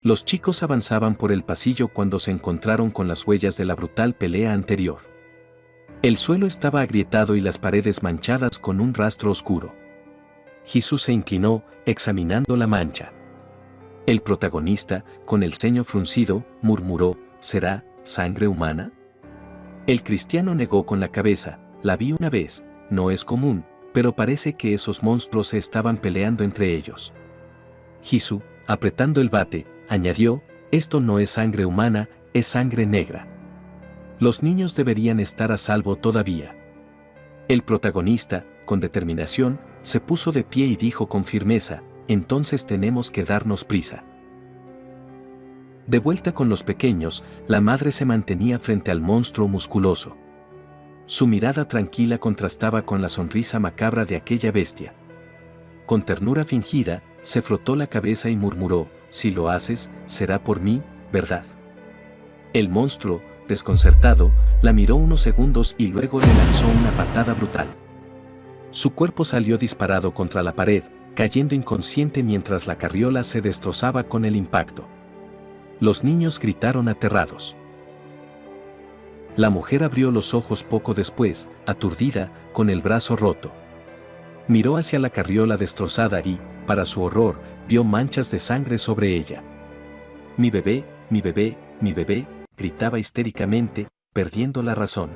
Los chicos avanzaban por el pasillo cuando se encontraron con las huellas de la brutal pelea anterior. El suelo estaba agrietado y las paredes manchadas con un rastro oscuro. Jesús se inclinó, examinando la mancha. El protagonista, con el ceño fruncido, murmuró: ¿será sangre humana? El cristiano negó con la cabeza: la vi una vez, no es común, pero parece que esos monstruos se estaban peleando entre ellos. Jesús, apretando el bate, añadió: esto no es sangre humana, es sangre negra. Los niños deberían estar a salvo todavía. El protagonista, con determinación, se puso de pie y dijo con firmeza: entonces tenemos que darnos prisa. De vuelta con los pequeños, la madre se mantenía frente al monstruo musculoso. Su mirada tranquila contrastaba con la sonrisa macabra de aquella bestia. Con ternura fingida, se frotó la cabeza y murmuró: si lo haces, será por mí, ¿verdad? El monstruo, desconcertado, la miró unos segundos y luego le lanzó una patada brutal. Su cuerpo salió disparado contra la pared, cayendo inconsciente mientras la carriola se destrozaba con el impacto. Los niños gritaron aterrados. La mujer abrió los ojos poco después, aturdida, con el brazo roto. Miró hacia la carriola destrozada y, para su horror, vio manchas de sangre sobre ella. Mi bebé, mi bebé, mi bebé, gritaba histéricamente, perdiendo la razón.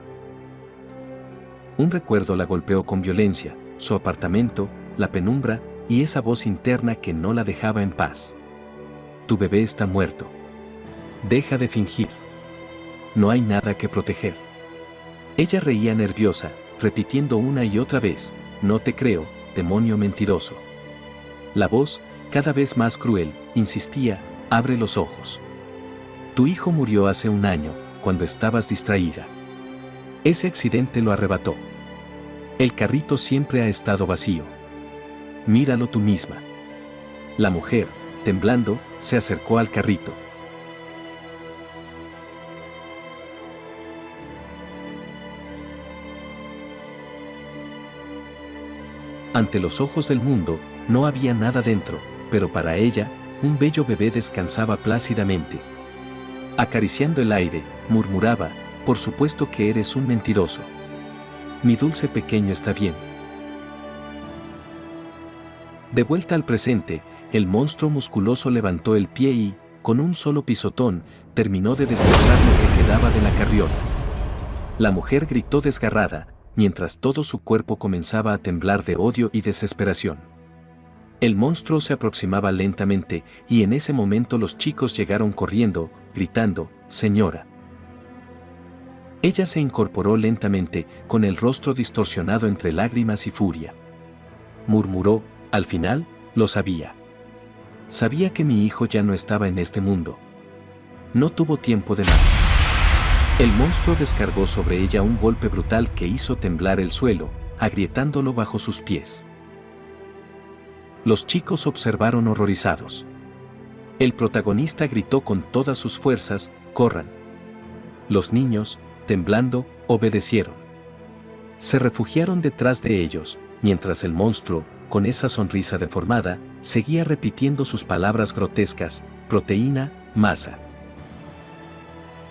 Un recuerdo la golpeó con violencia: su apartamento, la penumbra y esa voz interna que no la dejaba en paz. Tu bebé está muerto. Deja de fingir. No hay nada que proteger. Ella reía nerviosa, repitiendo una y otra vez: no te creo, demonio mentiroso. La voz, cada vez más cruel, insistía: abre los ojos. Tu hijo murió hace un año, cuando estabas distraída. Ese accidente lo arrebató. El carrito siempre ha estado vacío. Míralo tú misma. La mujer, temblando, se acercó al carrito. Ante los ojos del mundo, no había nada dentro, pero para ella, un bello bebé descansaba plácidamente. Acariciando el aire, murmuraba: por supuesto que eres un mentiroso. Mi dulce pequeño está bien. De vuelta al presente, el monstruo musculoso levantó el pie y, con un solo pisotón, terminó de destrozar lo que quedaba de la carriola. La mujer gritó desgarrada, mientras todo su cuerpo comenzaba a temblar de odio y desesperación. El monstruo se aproximaba lentamente, y en ese momento los chicos llegaron corriendo, gritando: «Señora». Ella se incorporó lentamente, con el rostro distorsionado entre lágrimas y furia. Murmuró: «Al final, lo sabía. Sabía que mi hijo ya no estaba en este mundo». No tuvo tiempo de más. El monstruo descargó sobre ella un golpe brutal que hizo temblar el suelo, agrietándolo bajo sus pies. Los chicos observaron horrorizados. El protagonista gritó con todas sus fuerzas: «¡Corran!». Los niños, temblando, obedecieron. Se refugiaron detrás de ellos, mientras el monstruo, con esa sonrisa deformada, seguía repitiendo sus palabras grotescas: «proteína, masa».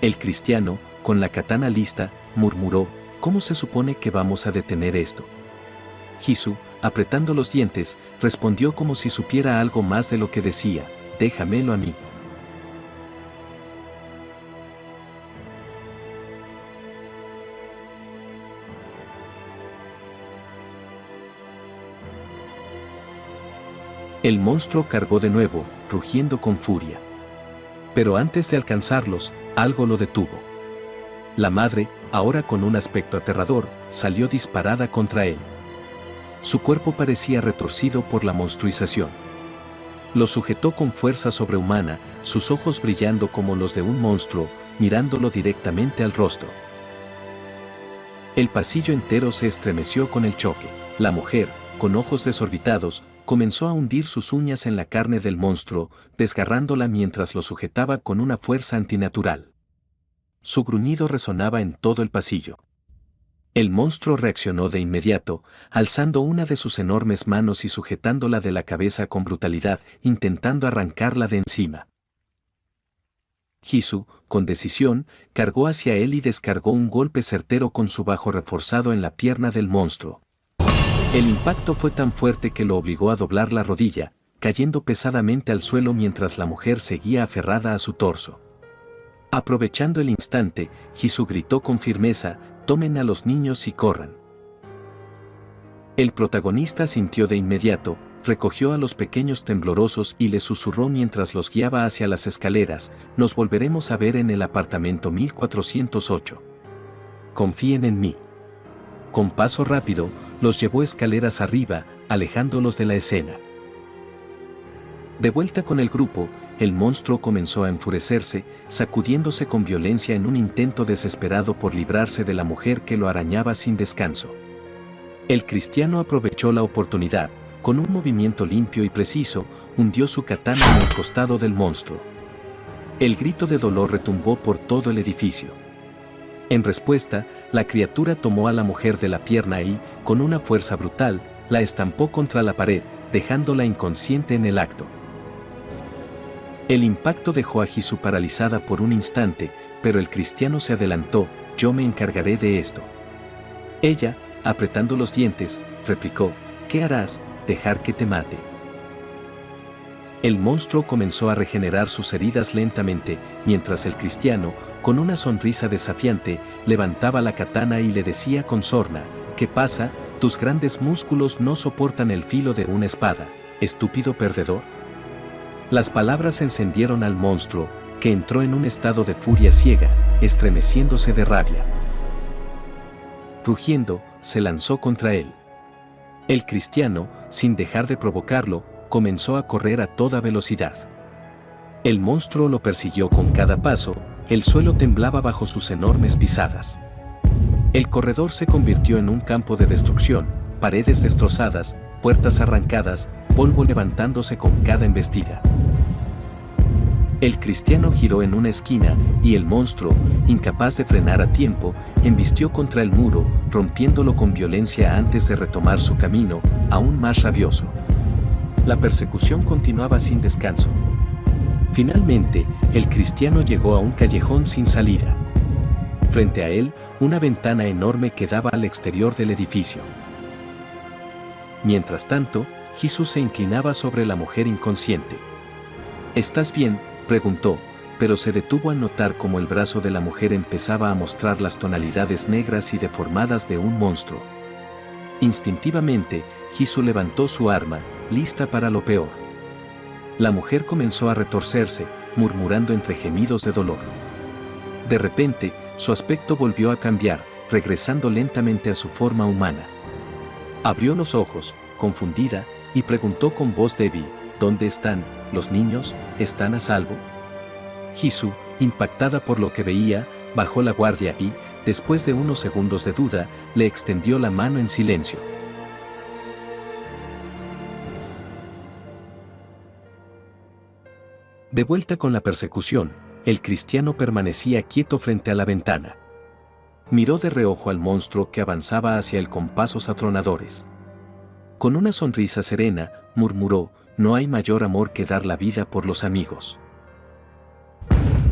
El cristiano, con la katana lista, murmuró: «¿Cómo se supone que vamos a detener esto?». Jesús, apretando los dientes, respondió como si supiera algo más de lo que decía: «Déjamelo a mí». El monstruo cargó de nuevo, rugiendo con furia. Pero antes de alcanzarlos, algo lo detuvo. La madre, ahora con un aspecto aterrador, salió disparada contra él. Su cuerpo parecía retorcido por la monstruización. Lo sujetó con fuerza sobrehumana, sus ojos brillando como los de un monstruo, mirándolo directamente al rostro. El pasillo entero se estremeció con el choque. La mujer, con ojos desorbitados, comenzó a hundir sus uñas en la carne del monstruo, desgarrándola mientras lo sujetaba con una fuerza antinatural. Su gruñido resonaba en todo el pasillo. El monstruo reaccionó de inmediato, alzando una de sus enormes manos y sujetándola de la cabeza con brutalidad, intentando arrancarla de encima. Jesús, con decisión, cargó hacia él y descargó un golpe certero con su bajo reforzado en la pierna del monstruo. El impacto fue tan fuerte que lo obligó a doblar la rodilla, cayendo pesadamente al suelo mientras la mujer seguía aferrada a su torso. Aprovechando el instante, Jesús gritó con firmeza: «Tomen a los niños y corran». El protagonista sintió de inmediato, recogió a los pequeños temblorosos y les susurró mientras los guiaba hacia las escaleras: «Nos volveremos a ver en el apartamento 1408. Confíen en mí». Con paso rápido, los llevó escaleras arriba, alejándolos de la escena. De vuelta con el grupo, el monstruo comenzó a enfurecerse, sacudiéndose con violencia en un intento desesperado por librarse de la mujer que lo arañaba sin descanso. El cristiano aprovechó la oportunidad. Con un movimiento limpio y preciso, hundió su katana en el costado del monstruo. El grito de dolor retumbó por todo el edificio. En respuesta, la criatura tomó a la mujer de la pierna y, con una fuerza brutal, la estampó contra la pared, dejándola inconsciente en el acto. El impacto dejó a Jesús paralizada por un instante, pero el cristiano se adelantó: «Yo me encargaré de esto». Ella, apretando los dientes, replicó: «¿Qué harás? ¿Dejar que te mate?». El monstruo comenzó a regenerar sus heridas lentamente, mientras el cristiano, con una sonrisa desafiante, levantaba la katana y le decía con sorna: «¿Qué pasa? Tus grandes músculos no soportan el filo de una espada, estúpido perdedor». Las palabras encendieron al monstruo, que entró en un estado de furia ciega, estremeciéndose de rabia. Rugiendo, se lanzó contra él. El cristiano, sin dejar de provocarlo, comenzó a correr a toda velocidad. El monstruo lo persiguió con cada paso, el suelo temblaba bajo sus enormes pisadas. El corredor se convirtió en un campo de destrucción, paredes destrozadas, puertas arrancadas, polvo levantándose con cada embestida. El cristiano giró en una esquina, y el monstruo, incapaz de frenar a tiempo, embistió contra el muro, rompiéndolo con violencia antes de retomar su camino, aún más rabioso. La persecución continuaba sin descanso. Finalmente, el cristiano llegó a un callejón sin salida. Frente a él, una ventana enorme que daba al exterior del edificio. Mientras tanto, Jesús se inclinaba sobre la mujer inconsciente. «¿Estás bien?», preguntó, pero se detuvo al notar cómo el brazo de la mujer empezaba a mostrar las tonalidades negras y deformadas de un monstruo. Instintivamente, Jesús levantó su arma, lista para lo peor. La mujer comenzó a retorcerse, murmurando entre gemidos de dolor. De repente, su aspecto volvió a cambiar, regresando lentamente a su forma humana. Abrió los ojos, confundida, y preguntó con voz débil: «¿Dónde están? ¿Los niños? ¿Están a salvo?». Jesús, impactada por lo que veía, bajó la guardia y, después de unos segundos de duda, le extendió la mano en silencio. De vuelta con la persecución, el cristiano permanecía quieto frente a la ventana. Miró de reojo al monstruo que avanzaba hacia él con pasos atronadores. Con una sonrisa serena, murmuró: «No hay mayor amor que dar la vida por los amigos».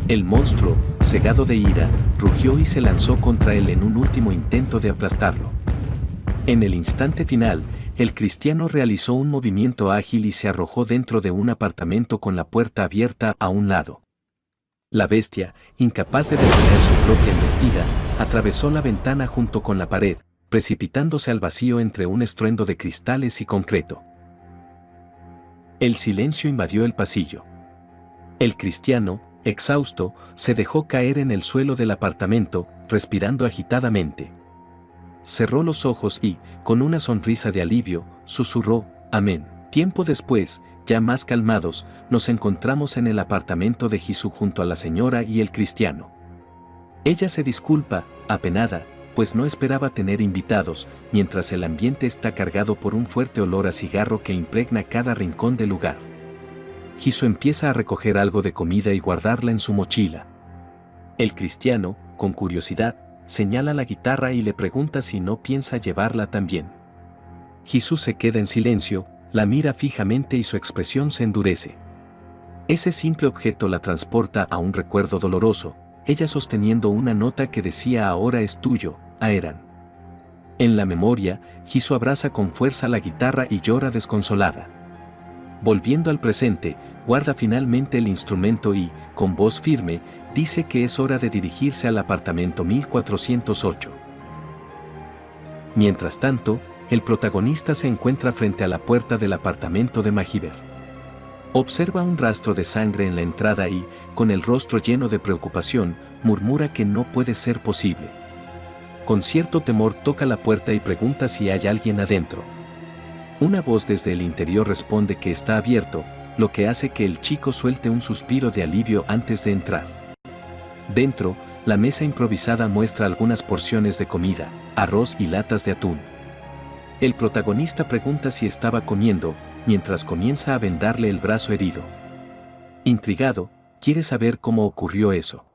El monstruo, cegado de ira, rugió y se lanzó contra él en un último intento de aplastarlo. En el instante final, el cristiano realizó un movimiento ágil y se arrojó dentro de un apartamento con la puerta abierta a un lado. La bestia, incapaz de detener su propia embestida, atravesó la ventana junto con la pared, precipitándose al vacío entre un estruendo de cristales y concreto. El silencio invadió el pasillo. El cristiano, exhausto, se dejó caer en el suelo del apartamento, respirando agitadamente. Cerró los ojos y, con una sonrisa de alivio, susurró: «Amén». Tiempo después, ya más calmados, nos encontramos en el apartamento de Jesús junto a la señora y el cristiano. Ella se disculpa, apenada, pues no esperaba tener invitados, mientras el ambiente está cargado por un fuerte olor a cigarro que impregna cada rincón del lugar. Jesús empieza a recoger algo de comida y guardarla en su mochila. El cristiano, con curiosidad, señala la guitarra y le pregunta si no piensa llevarla también. Jesús se queda en silencio, la mira fijamente y su expresión se endurece. Ese simple objeto la transporta a un recuerdo doloroso, ella sosteniendo una nota que decía ahora es tuyo, Aeran. En la memoria, Jisoo abraza con fuerza la guitarra y llora desconsolada. Volviendo al presente, guarda finalmente el instrumento y, con voz firme, dice que es hora de dirigirse al apartamento 1408. Mientras tanto, el protagonista se encuentra frente a la puerta del apartamento de Mahiber. Observa un rastro de sangre en la entrada y, con el rostro lleno de preocupación, murmura que no puede ser posible. Con cierto temor toca la puerta y pregunta si hay alguien adentro. Una voz desde el interior responde que está abierto, lo que hace que el chico suelte un suspiro de alivio antes de entrar. Dentro, la mesa improvisada muestra algunas porciones de comida, arroz y latas de atún. El protagonista pregunta si estaba comiendo, mientras comienza a vendarle el brazo herido. Intrigado, quiere saber cómo ocurrió eso.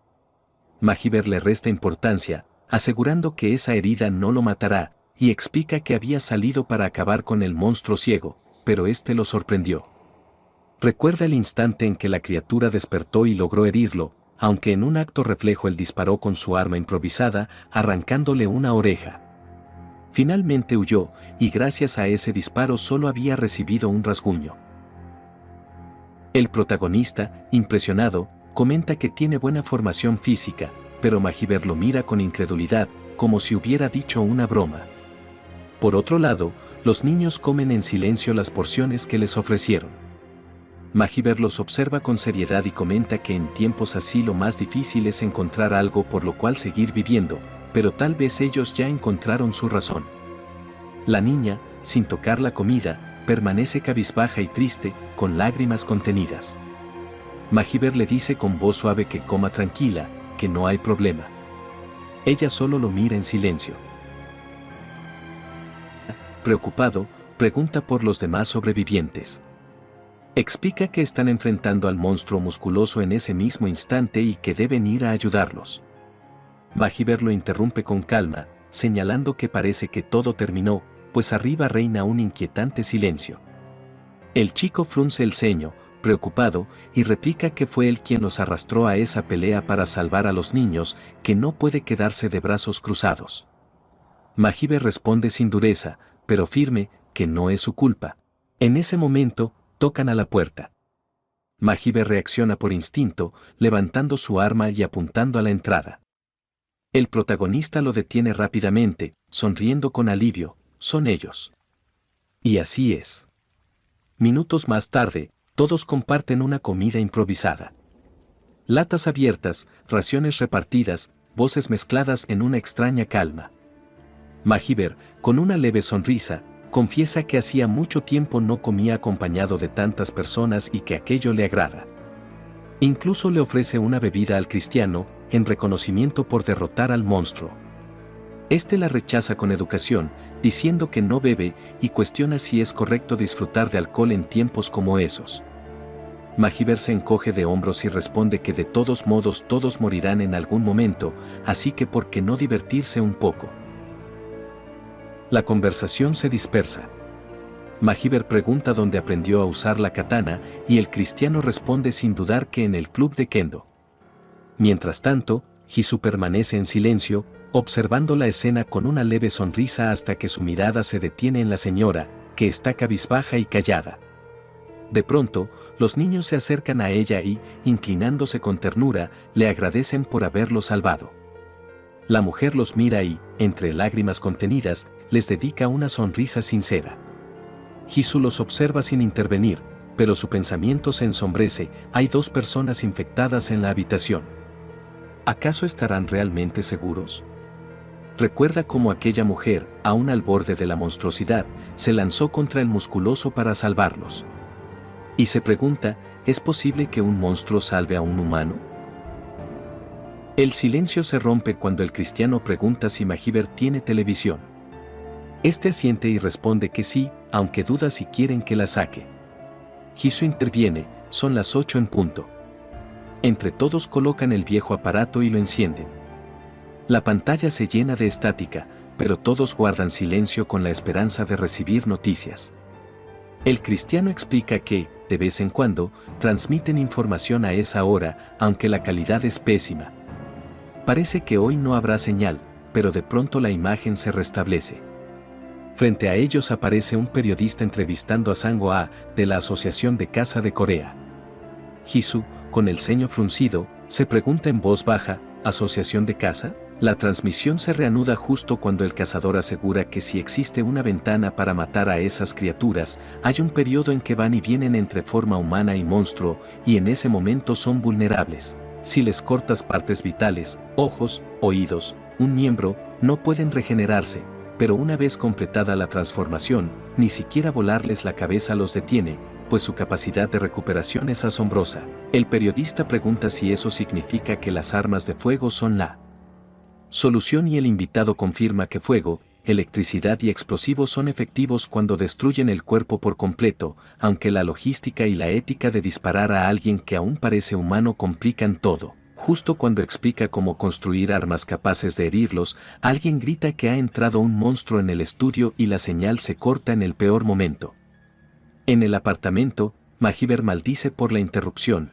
Mahiber le resta importancia, asegurando que esa herida no lo matará, y explica que había salido para acabar con el monstruo ciego, pero este lo sorprendió. Recuerda el instante en que la criatura despertó y logró herirlo, aunque en un acto reflejo él disparó con su arma improvisada, arrancándole una oreja. Finalmente huyó, y gracias a ese disparo solo había recibido un rasguño. El protagonista, impresionado, comenta que tiene buena formación física, pero Mahiber lo mira con incredulidad, como si hubiera dicho una broma. Por otro lado, los niños comen en silencio las porciones que les ofrecieron. Mahiber los observa con seriedad y comenta que en tiempos así lo más difícil es encontrar algo por lo cual seguir viviendo, pero tal vez ellos ya encontraron su razón. La niña, sin tocar la comida, permanece cabizbaja y triste, con lágrimas contenidas. Mahiber le dice con voz suave que coma tranquila, que no hay problema. Ella solo lo mira en silencio. Preocupado, pregunta por los demás sobrevivientes. Explica que están enfrentando al monstruo musculoso en ese mismo instante y que deben ir a ayudarlos. Mahiber lo interrumpe con calma, señalando que parece que todo terminó, pues arriba reina un inquietante silencio. El chico frunce el ceño, preocupado, y replica que fue él quien los arrastró a esa pelea para salvar a los niños, que no puede quedarse de brazos cruzados. Mahiber responde sin dureza, pero firme, que no es su culpa. En ese momento, tocan a la puerta. Mahiber reacciona por instinto, levantando su arma y apuntando a la entrada. El protagonista lo detiene rápidamente, sonriendo con alivio, son ellos. Y así es. Minutos más tarde, todos comparten una comida improvisada. Latas abiertas, raciones repartidas, voces mezcladas en una extraña calma. Mahiber, con una leve sonrisa, confiesa que hacía mucho tiempo no comía acompañado de tantas personas y que aquello le agrada. Incluso le ofrece una bebida al cristiano, en reconocimiento por derrotar al monstruo. Este la rechaza con educación, diciendo que no bebe y cuestiona si es correcto disfrutar de alcohol en tiempos como esos. Mahiber se encoge de hombros y responde que de todos modos todos morirán en algún momento, así que ¿por qué no divertirse un poco? La conversación se dispersa. Mahiber pregunta dónde aprendió a usar la katana y el cristiano responde sin dudar que en el club de Kendo. Mientras tanto, Jisoo permanece en silencio, observando la escena con una leve sonrisa hasta que su mirada se detiene en la señora, que está cabizbaja y callada. De pronto, los niños se acercan a ella y, inclinándose con ternura, le agradecen por haberlo salvado. La mujer los mira y, entre lágrimas contenidas, les dedica una sonrisa sincera. Jisoo los observa sin intervenir, pero su pensamiento se ensombrece, hay 2 personas infectadas en la habitación. ¿Acaso estarán realmente seguros? Recuerda cómo aquella mujer, aún al borde de la monstruosidad, se lanzó contra el musculoso para salvarlos. Y se pregunta, ¿es posible que un monstruo salve a un humano? El silencio se rompe cuando el cristiano pregunta si Mahiber tiene televisión. Este asiente y responde que sí, aunque duda si quieren que la saque. Jisoo interviene, son las 8 en punto. Entre todos colocan el viejo aparato y lo encienden. La pantalla se llena de estática, pero todos guardan silencio con la esperanza de recibir noticias. El cristiano explica que, de vez en cuando, transmiten información a esa hora, aunque la calidad es pésima. Parece que hoy no habrá señal, pero de pronto la imagen se restablece. Frente a ellos aparece un periodista entrevistando a Sang-hwa, de la Asociación de Caza de Corea. Jisoo, con el ceño fruncido, se pregunta en voz baja, ¿Asociación de Caza? La transmisión se reanuda justo cuando el cazador asegura que si existe una ventana para matar a esas criaturas, hay un periodo en que van y vienen entre forma humana y monstruo, y en ese momento son vulnerables. Si les cortas partes vitales, ojos, oídos, un miembro, no pueden regenerarse, pero una vez completada la transformación, ni siquiera volarles la cabeza los detiene, pues su capacidad de recuperación es asombrosa. El periodista pregunta si eso significa que las armas de fuego son la solución y el invitado confirma que fuego, electricidad y explosivos son efectivos cuando destruyen el cuerpo por completo, aunque la logística y la ética de disparar a alguien que aún parece humano complican todo. Justo cuando explica cómo construir armas capaces de herirlos, alguien grita que ha entrado un monstruo en el estudio y la señal se corta en el peor momento. En el apartamento, Mahiber maldice por la interrupción.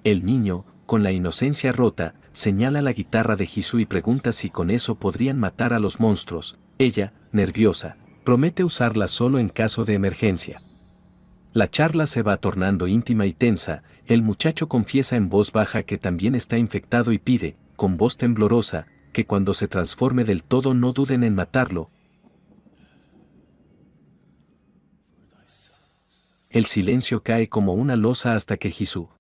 El niño, con la inocencia rota, señala la guitarra de Jisoo y pregunta si con eso podrían matar a los monstruos. Ella, nerviosa, promete usarla solo en caso de emergencia. La charla se va tornando íntima y tensa, el muchacho confiesa en voz baja que también está infectado y pide, con voz temblorosa, que cuando se transforme del todo no duden en matarlo. El silencio cae como una losa hasta que Jisoo,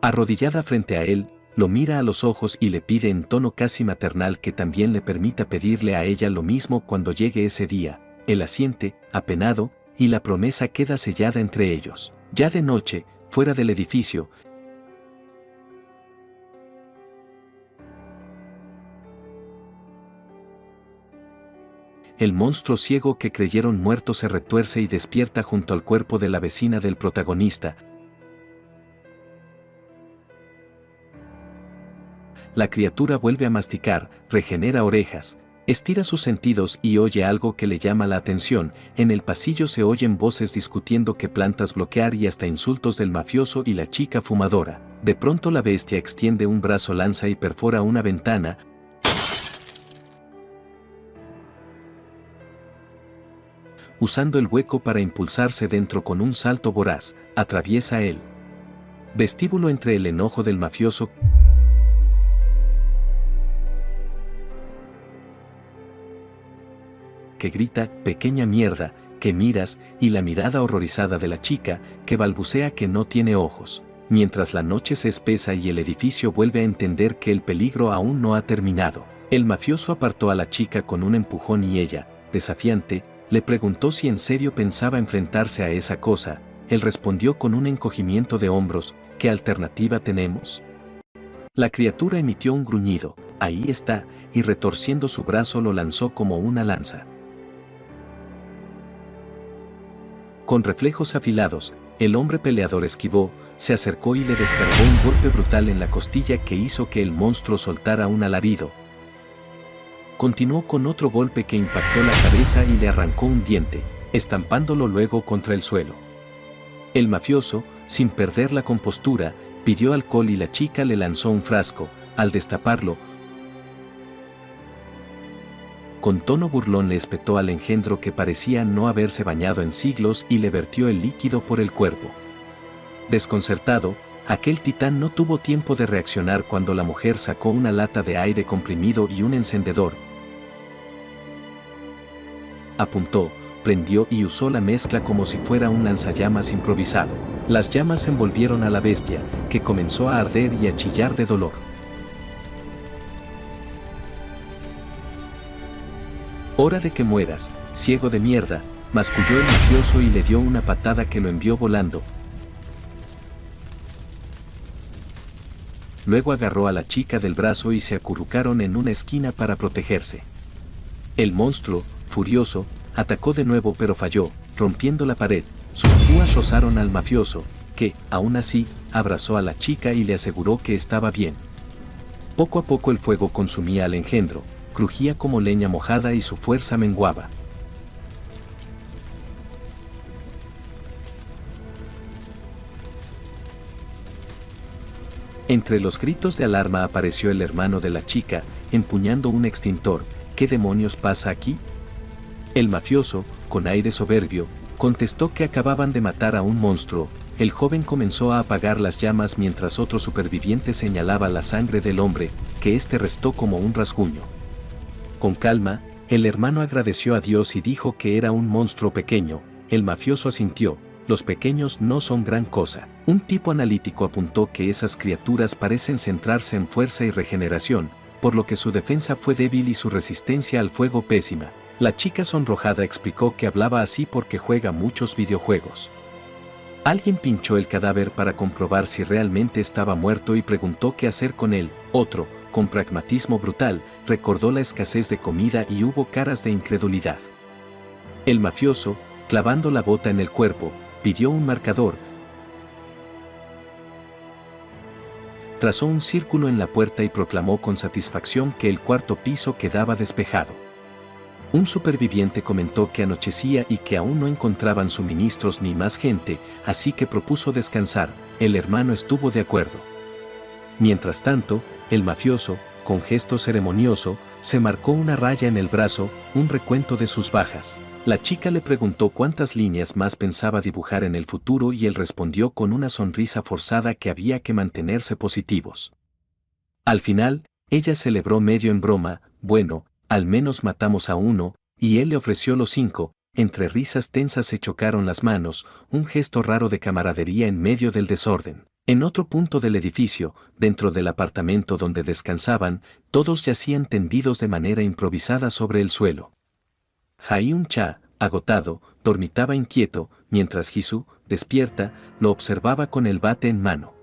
arrodillada frente a él, lo mira a los ojos y le pide en tono casi maternal que también le permita pedirle a ella lo mismo cuando llegue ese día. Él asiente, apenado, y la promesa queda sellada entre ellos. Ya de noche, fuera del edificio, el monstruo ciego que creyeron muerto se retuerce y despierta junto al cuerpo de la vecina del protagonista. La criatura vuelve a masticar, regenera orejas, estira sus sentidos y oye algo que le llama la atención. En el pasillo se oyen voces discutiendo qué plantas bloquear y hasta insultos del mafioso y la chica fumadora. De pronto la bestia extiende un brazo, lanza y perfora una ventana. Usando el hueco para impulsarse dentro con un salto voraz, atraviesa el vestíbulo entre el enojo del mafioso que grita, pequeña mierda, que miras, y la mirada horrorizada de la chica, que balbucea que no tiene ojos. Mientras la noche se espesa y el edificio vuelve a entender que el peligro aún no ha terminado. El mafioso apartó a la chica con un empujón y ella, desafiante, le preguntó si en serio pensaba enfrentarse a esa cosa. Él respondió con un encogimiento de hombros, ¿qué alternativa tenemos? La criatura emitió un gruñido, ahí está, y retorciendo su brazo lo lanzó como una lanza. Con reflejos afilados, el hombre peleador esquivó, se acercó y le descargó un golpe brutal en la costilla que hizo que el monstruo soltara un alarido. Continuó con otro golpe que impactó la cabeza y le arrancó un diente, estampándolo luego contra el suelo. El mafioso, sin perder la compostura, pidió alcohol y la chica le lanzó un frasco. Al destaparlo, con tono burlón le espetó al engendro que parecía no haberse bañado en siglos y le vertió el líquido por el cuerpo. Desconcertado, aquel titán no tuvo tiempo de reaccionar cuando la mujer sacó una lata de aire comprimido y un encendedor. Apuntó, prendió y usó la mezcla como si fuera un lanzallamas improvisado. Las llamas envolvieron a la bestia, que comenzó a arder y a chillar de dolor. «Hora de que mueras, ciego de mierda», masculló el mafioso y le dio una patada que lo envió volando. Luego agarró a la chica del brazo y se acurrucaron en una esquina para protegerse. El monstruo, furioso, atacó de nuevo pero falló, rompiendo la pared. Sus púas rozaron al mafioso, que, aún así, abrazó a la chica y le aseguró que estaba bien. Poco a poco el fuego consumía al engendro, crujía como leña mojada y su fuerza menguaba. Entre los gritos de alarma apareció el hermano de la chica, empuñando un extintor. ¿Qué demonios pasa aquí? El mafioso, con aire soberbio, contestó que acababan de matar a un monstruo. El joven comenzó a apagar las llamas mientras otro superviviente señalaba la sangre del hombre, que éste restó como un rasguño. Con calma, el hermano agradeció a Dios y dijo que era un monstruo pequeño. El mafioso asintió. Los pequeños no son gran cosa. Un tipo analítico apuntó que esas criaturas parecen centrarse en fuerza y regeneración, por lo que su defensa fue débil y su resistencia al fuego pésima. La chica sonrojada explicó que hablaba así porque juega muchos videojuegos. Alguien pinchó el cadáver para comprobar si realmente estaba muerto y preguntó qué hacer con él. Otro, con pragmatismo brutal, recordó la escasez de comida y hubo caras de incredulidad. El mafioso, clavando la bota en el cuerpo, pidió un marcador. Trazó un círculo en la puerta y proclamó con satisfacción que el cuarto piso quedaba despejado. Un superviviente comentó que anochecía y que aún no encontraban suministros ni más gente, así que propuso descansar. El hermano estuvo de acuerdo. Mientras tanto, el mafioso, con gesto ceremonioso, se marcó una raya en el brazo, un recuento de sus bajas. La chica le preguntó cuántas líneas más pensaba dibujar en el futuro y él respondió con una sonrisa forzada que había que mantenerse positivos. Al final, ella celebró medio en broma, bueno, al menos matamos a uno, y él le ofreció los 5, entre risas tensas se chocaron las manos, un gesto raro de camaradería en medio del desorden. En otro punto del edificio, dentro del apartamento donde descansaban, todos yacían tendidos de manera improvisada sobre el suelo. Jae-un-cha, agotado, dormitaba inquieto, mientras Jisoo, despierta, lo observaba con el bate en mano.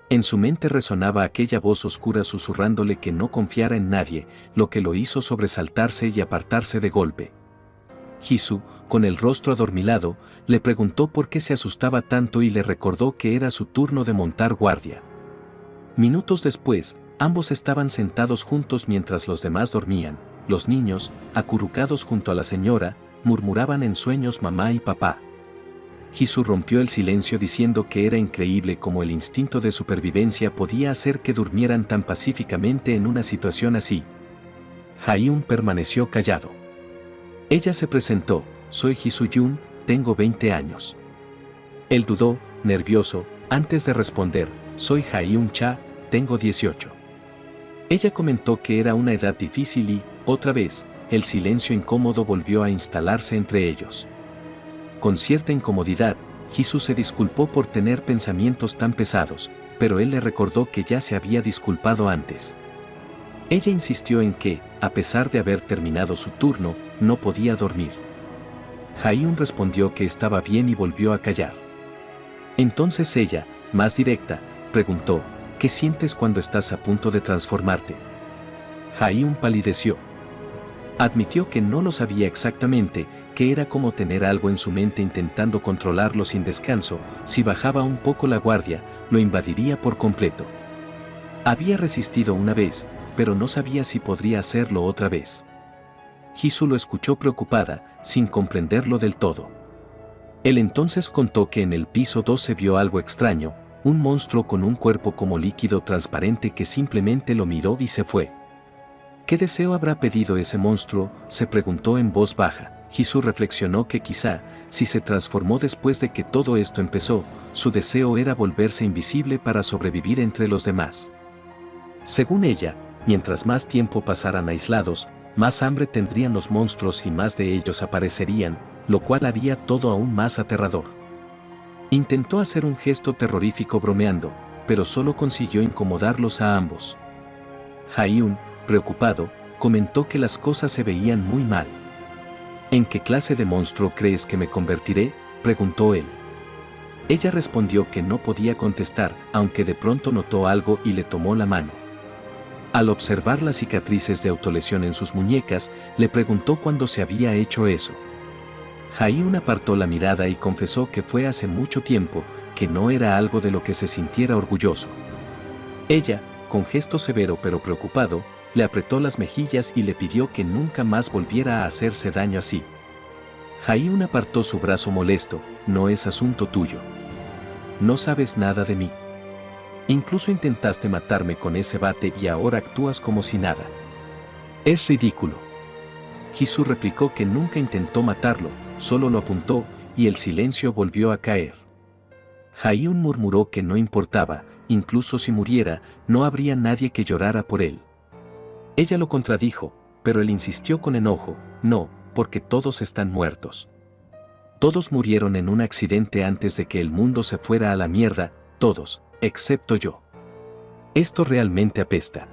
En su mente resonaba aquella voz oscura susurrándole que no confiara en nadie, lo que lo hizo sobresaltarse y apartarse de golpe. Jisoo, con el rostro adormilado, le preguntó por qué se asustaba tanto y le recordó que era su turno de montar guardia. Minutos después, ambos estaban sentados juntos mientras los demás dormían. Los niños, acurrucados junto a la señora, murmuraban en sueños mamá y papá. Jisoo rompió el silencio diciendo que era increíble cómo el instinto de supervivencia podía hacer que durmieran tan pacíficamente en una situación así. Jae-un permaneció callado. Ella se presentó, soy Jisoo-jun, tengo 20 años. Él dudó, nervioso, antes de responder, soy Jae-un-cha, tengo 18. Ella comentó que era una edad difícil y, otra vez, el silencio incómodo volvió a instalarse entre ellos. Con cierta incomodidad, Jisoo se disculpó por tener pensamientos tan pesados, pero él le recordó que ya se había disculpado antes. Ella insistió en que, a pesar de haber terminado su turno, no podía dormir. Jae-un respondió que estaba bien y volvió a callar. Entonces ella, más directa, preguntó, ¿qué sientes cuando estás a punto de transformarte? Jae-un palideció. Admitió que no lo sabía exactamente, que era como tener algo en su mente intentando controlarlo sin descanso. Si bajaba un poco la guardia, lo invadiría por completo. Había resistido una vez, pero no sabía si podría hacerlo otra vez. Jisoo lo escuchó preocupada, sin comprenderlo del todo. Él entonces contó que en el piso 2 se vio algo extraño, un monstruo con un cuerpo como líquido transparente que simplemente lo miró y se fue. ¿Qué deseo habrá pedido ese monstruo?, se preguntó en voz baja. Jisoo reflexionó que quizá, si se transformó después de que todo esto empezó, su deseo era volverse invisible para sobrevivir entre los demás. Según ella, mientras más tiempo pasaran aislados, más hambre tendrían los monstruos y más de ellos aparecerían, lo cual haría todo aún más aterrador. Intentó hacer un gesto terrorífico bromeando, pero solo consiguió incomodarlos a ambos. Jae-un, preocupado, comentó que las cosas se veían muy mal. ¿En qué clase de monstruo crees que me convertiré?, preguntó él. Ella respondió que no podía contestar, aunque de pronto notó algo y le tomó la mano. Al observar las cicatrices de autolesión en sus muñecas, le preguntó cuándo se había hecho eso. Jae-un apartó la mirada y confesó que fue hace mucho tiempo, que no era algo de lo que se sintiera orgulloso. Ella, con gesto severo pero preocupado, le apretó las mejillas y le pidió que nunca más volviera a hacerse daño así. Jaihun apartó su brazo molesto: no es asunto tuyo. No sabes nada de mí. Incluso intentaste matarme con ese bate y ahora actúas como si nada. Es ridículo. Jisoo replicó que nunca intentó matarlo, solo lo apuntó, y el silencio volvió a caer. Jaihun murmuró que no importaba, incluso si muriera, no habría nadie que llorara por él. Ella lo contradijo, pero él insistió con enojo: no, porque todos están muertos. Todos murieron en un accidente antes de que el mundo se fuera a la mierda, todos, excepto yo. Esto realmente apesta.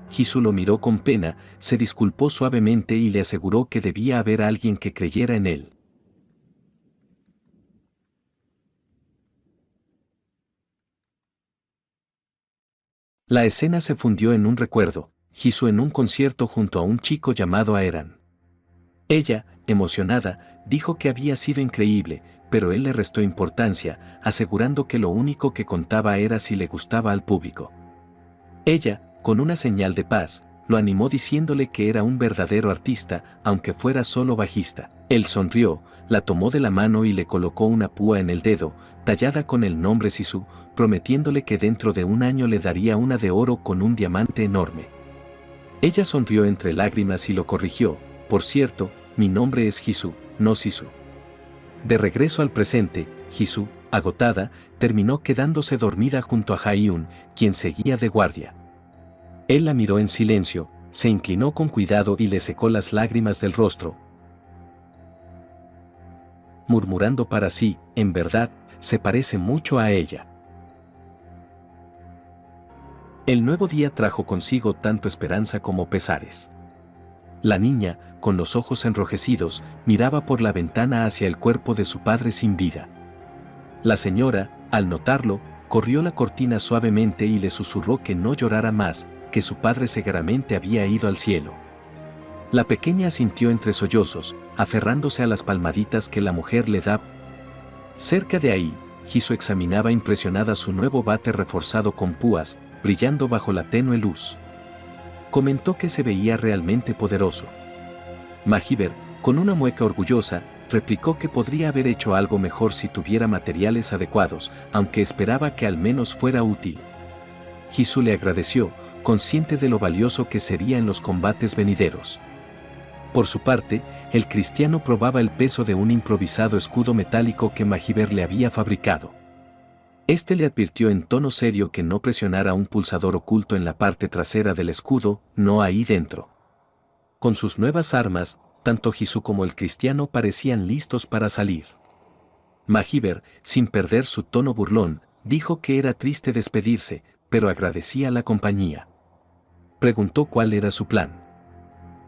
Jisoo lo miró con pena, se disculpó suavemente y le aseguró que debía haber alguien que creyera en él. La escena se fundió en un recuerdo: Jisoo en un concierto junto a un chico llamado Aeran. Ella, emocionada, dijo que había sido increíble, pero él le restó importancia, asegurando que lo único que contaba era si le gustaba al público. Ella, con una señal de paz, lo animó diciéndole que era un verdadero artista, aunque fuera solo bajista. Él sonrió, la tomó de la mano y le colocó una púa en el dedo, tallada con el nombre Sisu, prometiéndole que dentro de un año le daría una de oro con un diamante enorme. Ella sonrió entre lágrimas y lo corrigió: por cierto, mi nombre es Jisoo, no Sisu. De regreso al presente, Jisoo, agotada, terminó quedándose dormida junto a Jaihun, quien seguía de guardia. Él la miró en silencio, se inclinó con cuidado y le secó las lágrimas del rostro, murmurando para sí: en verdad, se parece mucho a ella. El nuevo día trajo consigo tanto esperanza como pesares. La niña, con los ojos enrojecidos, miraba por la ventana hacia el cuerpo de su padre sin vida. La señora, al notarlo, corrió la cortina suavemente y le susurró que no llorara más, que su padre seguramente había ido al cielo. La pequeña asintió entre sollozos, aferrándose a las palmaditas que la mujer le daba. Cerca de ahí, Jisoo examinaba impresionada su nuevo bate reforzado con púas, brillando bajo la tenue luz. Comentó que se veía realmente poderoso. Mahiber, con una mueca orgullosa, replicó que podría haber hecho algo mejor si tuviera materiales adecuados, aunque esperaba que al menos fuera útil. Jisoo le agradeció, consciente de lo valioso que sería en los combates venideros. Por su parte, el cristiano probaba el peso de un improvisado escudo metálico que Mahiber le había fabricado. Este le advirtió en tono serio que no presionara un pulsador oculto en la parte trasera del escudo, no ahí dentro. Con sus nuevas armas, tanto Jisoo como el cristiano parecían listos para salir. Mahiber, sin perder su tono burlón, dijo que era triste despedirse, pero agradecía la compañía. Preguntó cuál era su plan.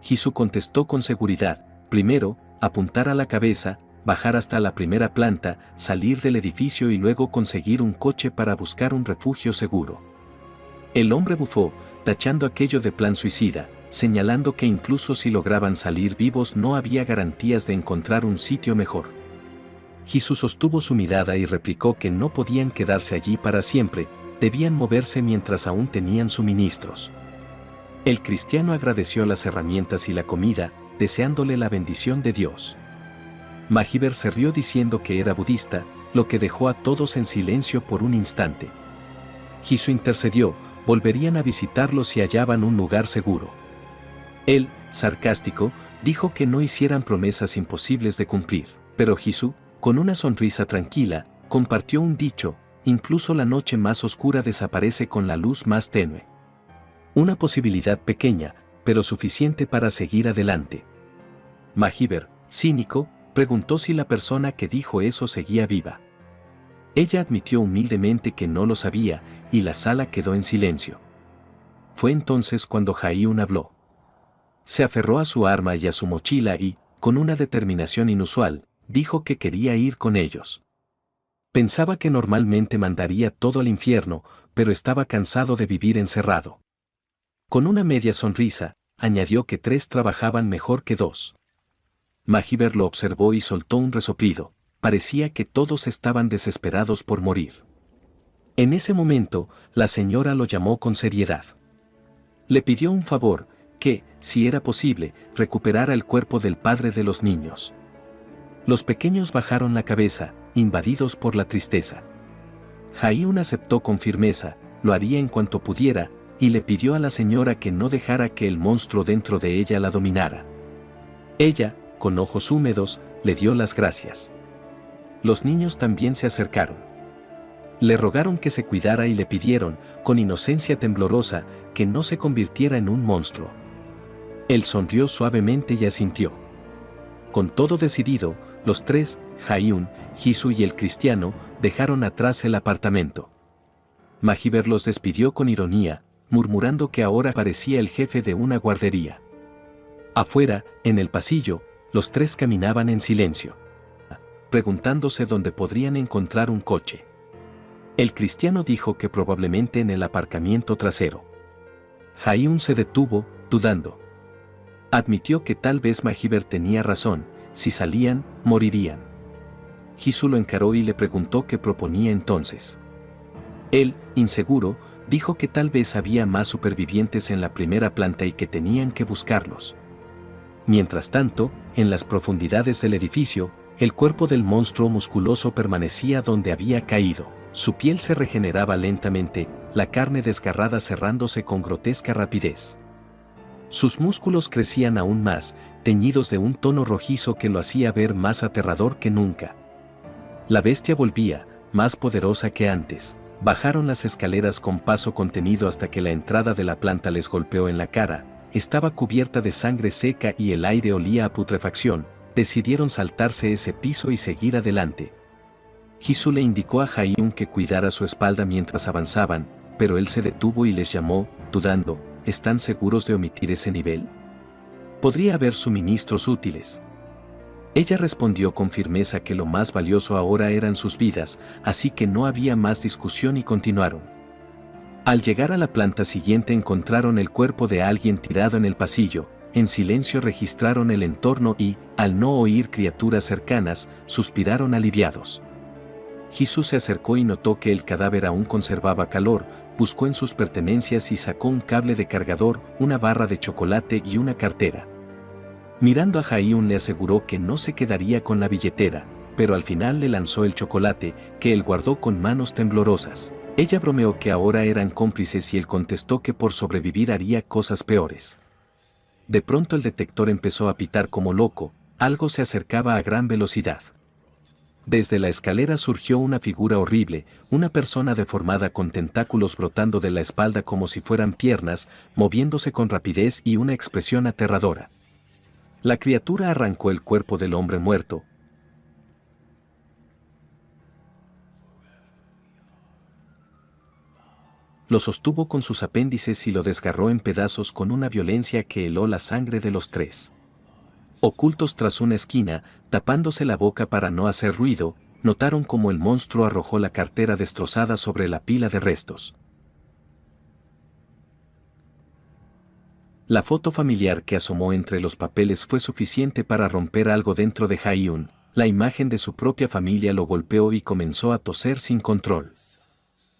Jisoo contestó con seguridad: primero, apuntar a la cabeza, bajar hasta la primera planta, salir del edificio y luego conseguir un coche para buscar un refugio seguro. El hombre bufó, tachando aquello de plan suicida, señalando que incluso si lograban salir vivos no había garantías de encontrar un sitio mejor. Jisoo sostuvo su mirada y replicó que no podían quedarse allí para siempre, debían moverse mientras aún tenían suministros. El cristiano agradeció las herramientas y la comida, deseándole la bendición de Dios. Mahiber se rió diciendo que era budista, lo que dejó a todos en silencio por un instante. Jisoo intercedió: volverían a visitarlo si hallaban un lugar seguro. Él, sarcástico, dijo que no hicieran promesas imposibles de cumplir, pero Jisoo, con una sonrisa tranquila, compartió un dicho: incluso la noche más oscura desaparece con la luz más tenue. Una posibilidad pequeña, pero suficiente para seguir adelante. Mahiber, cínico, preguntó si la persona que dijo eso seguía viva. Ella admitió humildemente que no lo sabía, y la sala quedó en silencio. Fue entonces cuando Jaihun habló. Se aferró a su arma y a su mochila y, con una determinación inusual, dijo que quería ir con ellos. Pensaba que normalmente mandaría todo al infierno, pero estaba cansado de vivir encerrado. Con una media sonrisa, añadió que 3 trabajaban mejor que 2. Mahiber lo observó y soltó un resoplido: parecía que todos estaban desesperados por morir. En ese momento, la señora lo llamó con seriedad. Le pidió un favor, que, si era posible, recuperara el cuerpo del padre de los niños. Los pequeños bajaron la cabeza, invadidos por la tristeza. Jaihun aceptó con firmeza, lo haría en cuanto pudiera, y le pidió a la señora que no dejara que el monstruo dentro de ella la dominara. Ella, con ojos húmedos, le dio las gracias. Los niños también se acercaron. Le rogaron que se cuidara y le pidieron, con inocencia temblorosa, que no se convirtiera en un monstruo. Él sonrió suavemente y asintió. Con todo decidido, los tres, Jaihun, Jisoo y el cristiano, dejaron atrás el apartamento. Mahiber los despidió con ironía, murmurando que ahora parecía el jefe de una guardería. Afuera, en el pasillo, los tres caminaban en silencio, preguntándose dónde podrían encontrar un coche. El cristiano dijo que probablemente en el aparcamiento trasero. Jaihun se detuvo, dudando. Admitió que tal vez Mahiber tenía razón, si salían, morirían. Jisoo lo encaró y le preguntó qué proponía entonces. Él, inseguro, dijo que tal vez había más supervivientes en la primera planta y que tenían que buscarlos. Mientras tanto, en las profundidades del edificio, el cuerpo del monstruo musculoso permanecía donde había caído. Su piel se regeneraba lentamente, la carne desgarrada cerrándose con grotesca rapidez. Sus músculos crecían aún más, teñidos de un tono rojizo que lo hacía ver más aterrador que nunca. La bestia volvía, más poderosa que antes. Bajaron las escaleras con paso contenido hasta que la entrada de la planta les golpeó en la cara. Estaba cubierta de sangre seca y el aire olía a putrefacción. Decidieron saltarse ese piso y seguir adelante. Jisoo le indicó a Jaihun que cuidara su espalda mientras avanzaban, pero él se detuvo y les llamó, dudando: ¿están seguros de omitir ese nivel? Podría haber suministros útiles. Ella respondió con firmeza que lo más valioso ahora eran sus vidas, así que no había más discusión y continuaron. Al llegar a la planta siguiente encontraron el cuerpo de alguien tirado en el pasillo. En silencio registraron el entorno y, al no oír criaturas cercanas, suspiraron aliviados. Jisoo se acercó y notó que el cadáver aún conservaba calor, buscó en sus pertenencias y sacó un cable de cargador, una barra de chocolate y una cartera. Mirando a Jaihun le aseguró que no se quedaría con la billetera, pero al final le lanzó el chocolate, que él guardó con manos temblorosas. Ella bromeó que ahora eran cómplices y él contestó que por sobrevivir haría cosas peores. De pronto el detector empezó a pitar como loco, algo se acercaba a gran velocidad. Desde la escalera surgió una figura horrible, una persona deformada con tentáculos brotando de la espalda como si fueran piernas, moviéndose con rapidez y una expresión aterradora. La criatura arrancó el cuerpo del hombre muerto. Lo sostuvo con sus apéndices y lo desgarró en pedazos con una violencia que heló la sangre de los tres. Ocultos tras una esquina, tapándose la boca para no hacer ruido, notaron cómo el monstruo arrojó la cartera destrozada sobre la pila de restos. La foto familiar que asomó entre los papeles fue suficiente para romper algo dentro de Jaihun. La imagen de su propia familia lo golpeó y comenzó a toser sin control.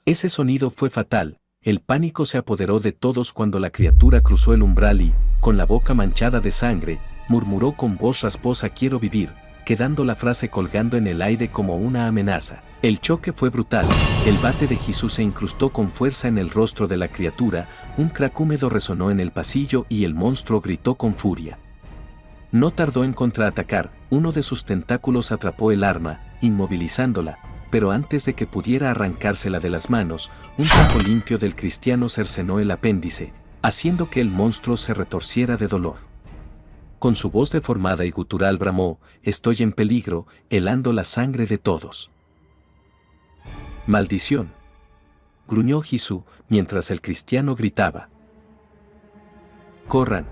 Ese sonido fue fatal. El pánico se apoderó de todos cuando la criatura cruzó el umbral y, con la boca manchada de sangre, murmuró con voz rasposa: «Quiero vivir», quedando la frase colgando en el aire como una amenaza. El choque fue brutal. El bate de Jisoo se incrustó con fuerza en el rostro de la criatura, un crack húmedo resonó en el pasillo y el monstruo gritó con furia. No tardó en contraatacar, uno de sus tentáculos atrapó el arma, inmovilizándola, pero antes de que pudiera arrancársela de las manos, un saco limpio del cristiano cercenó el apéndice, haciendo que el monstruo se retorciera de dolor. Con su voz deformada y gutural bramó: «Estoy en peligro», helando la sangre de todos. «¡Maldición!», gruñó Jisoo, mientras el cristiano gritaba: «¡Corran!».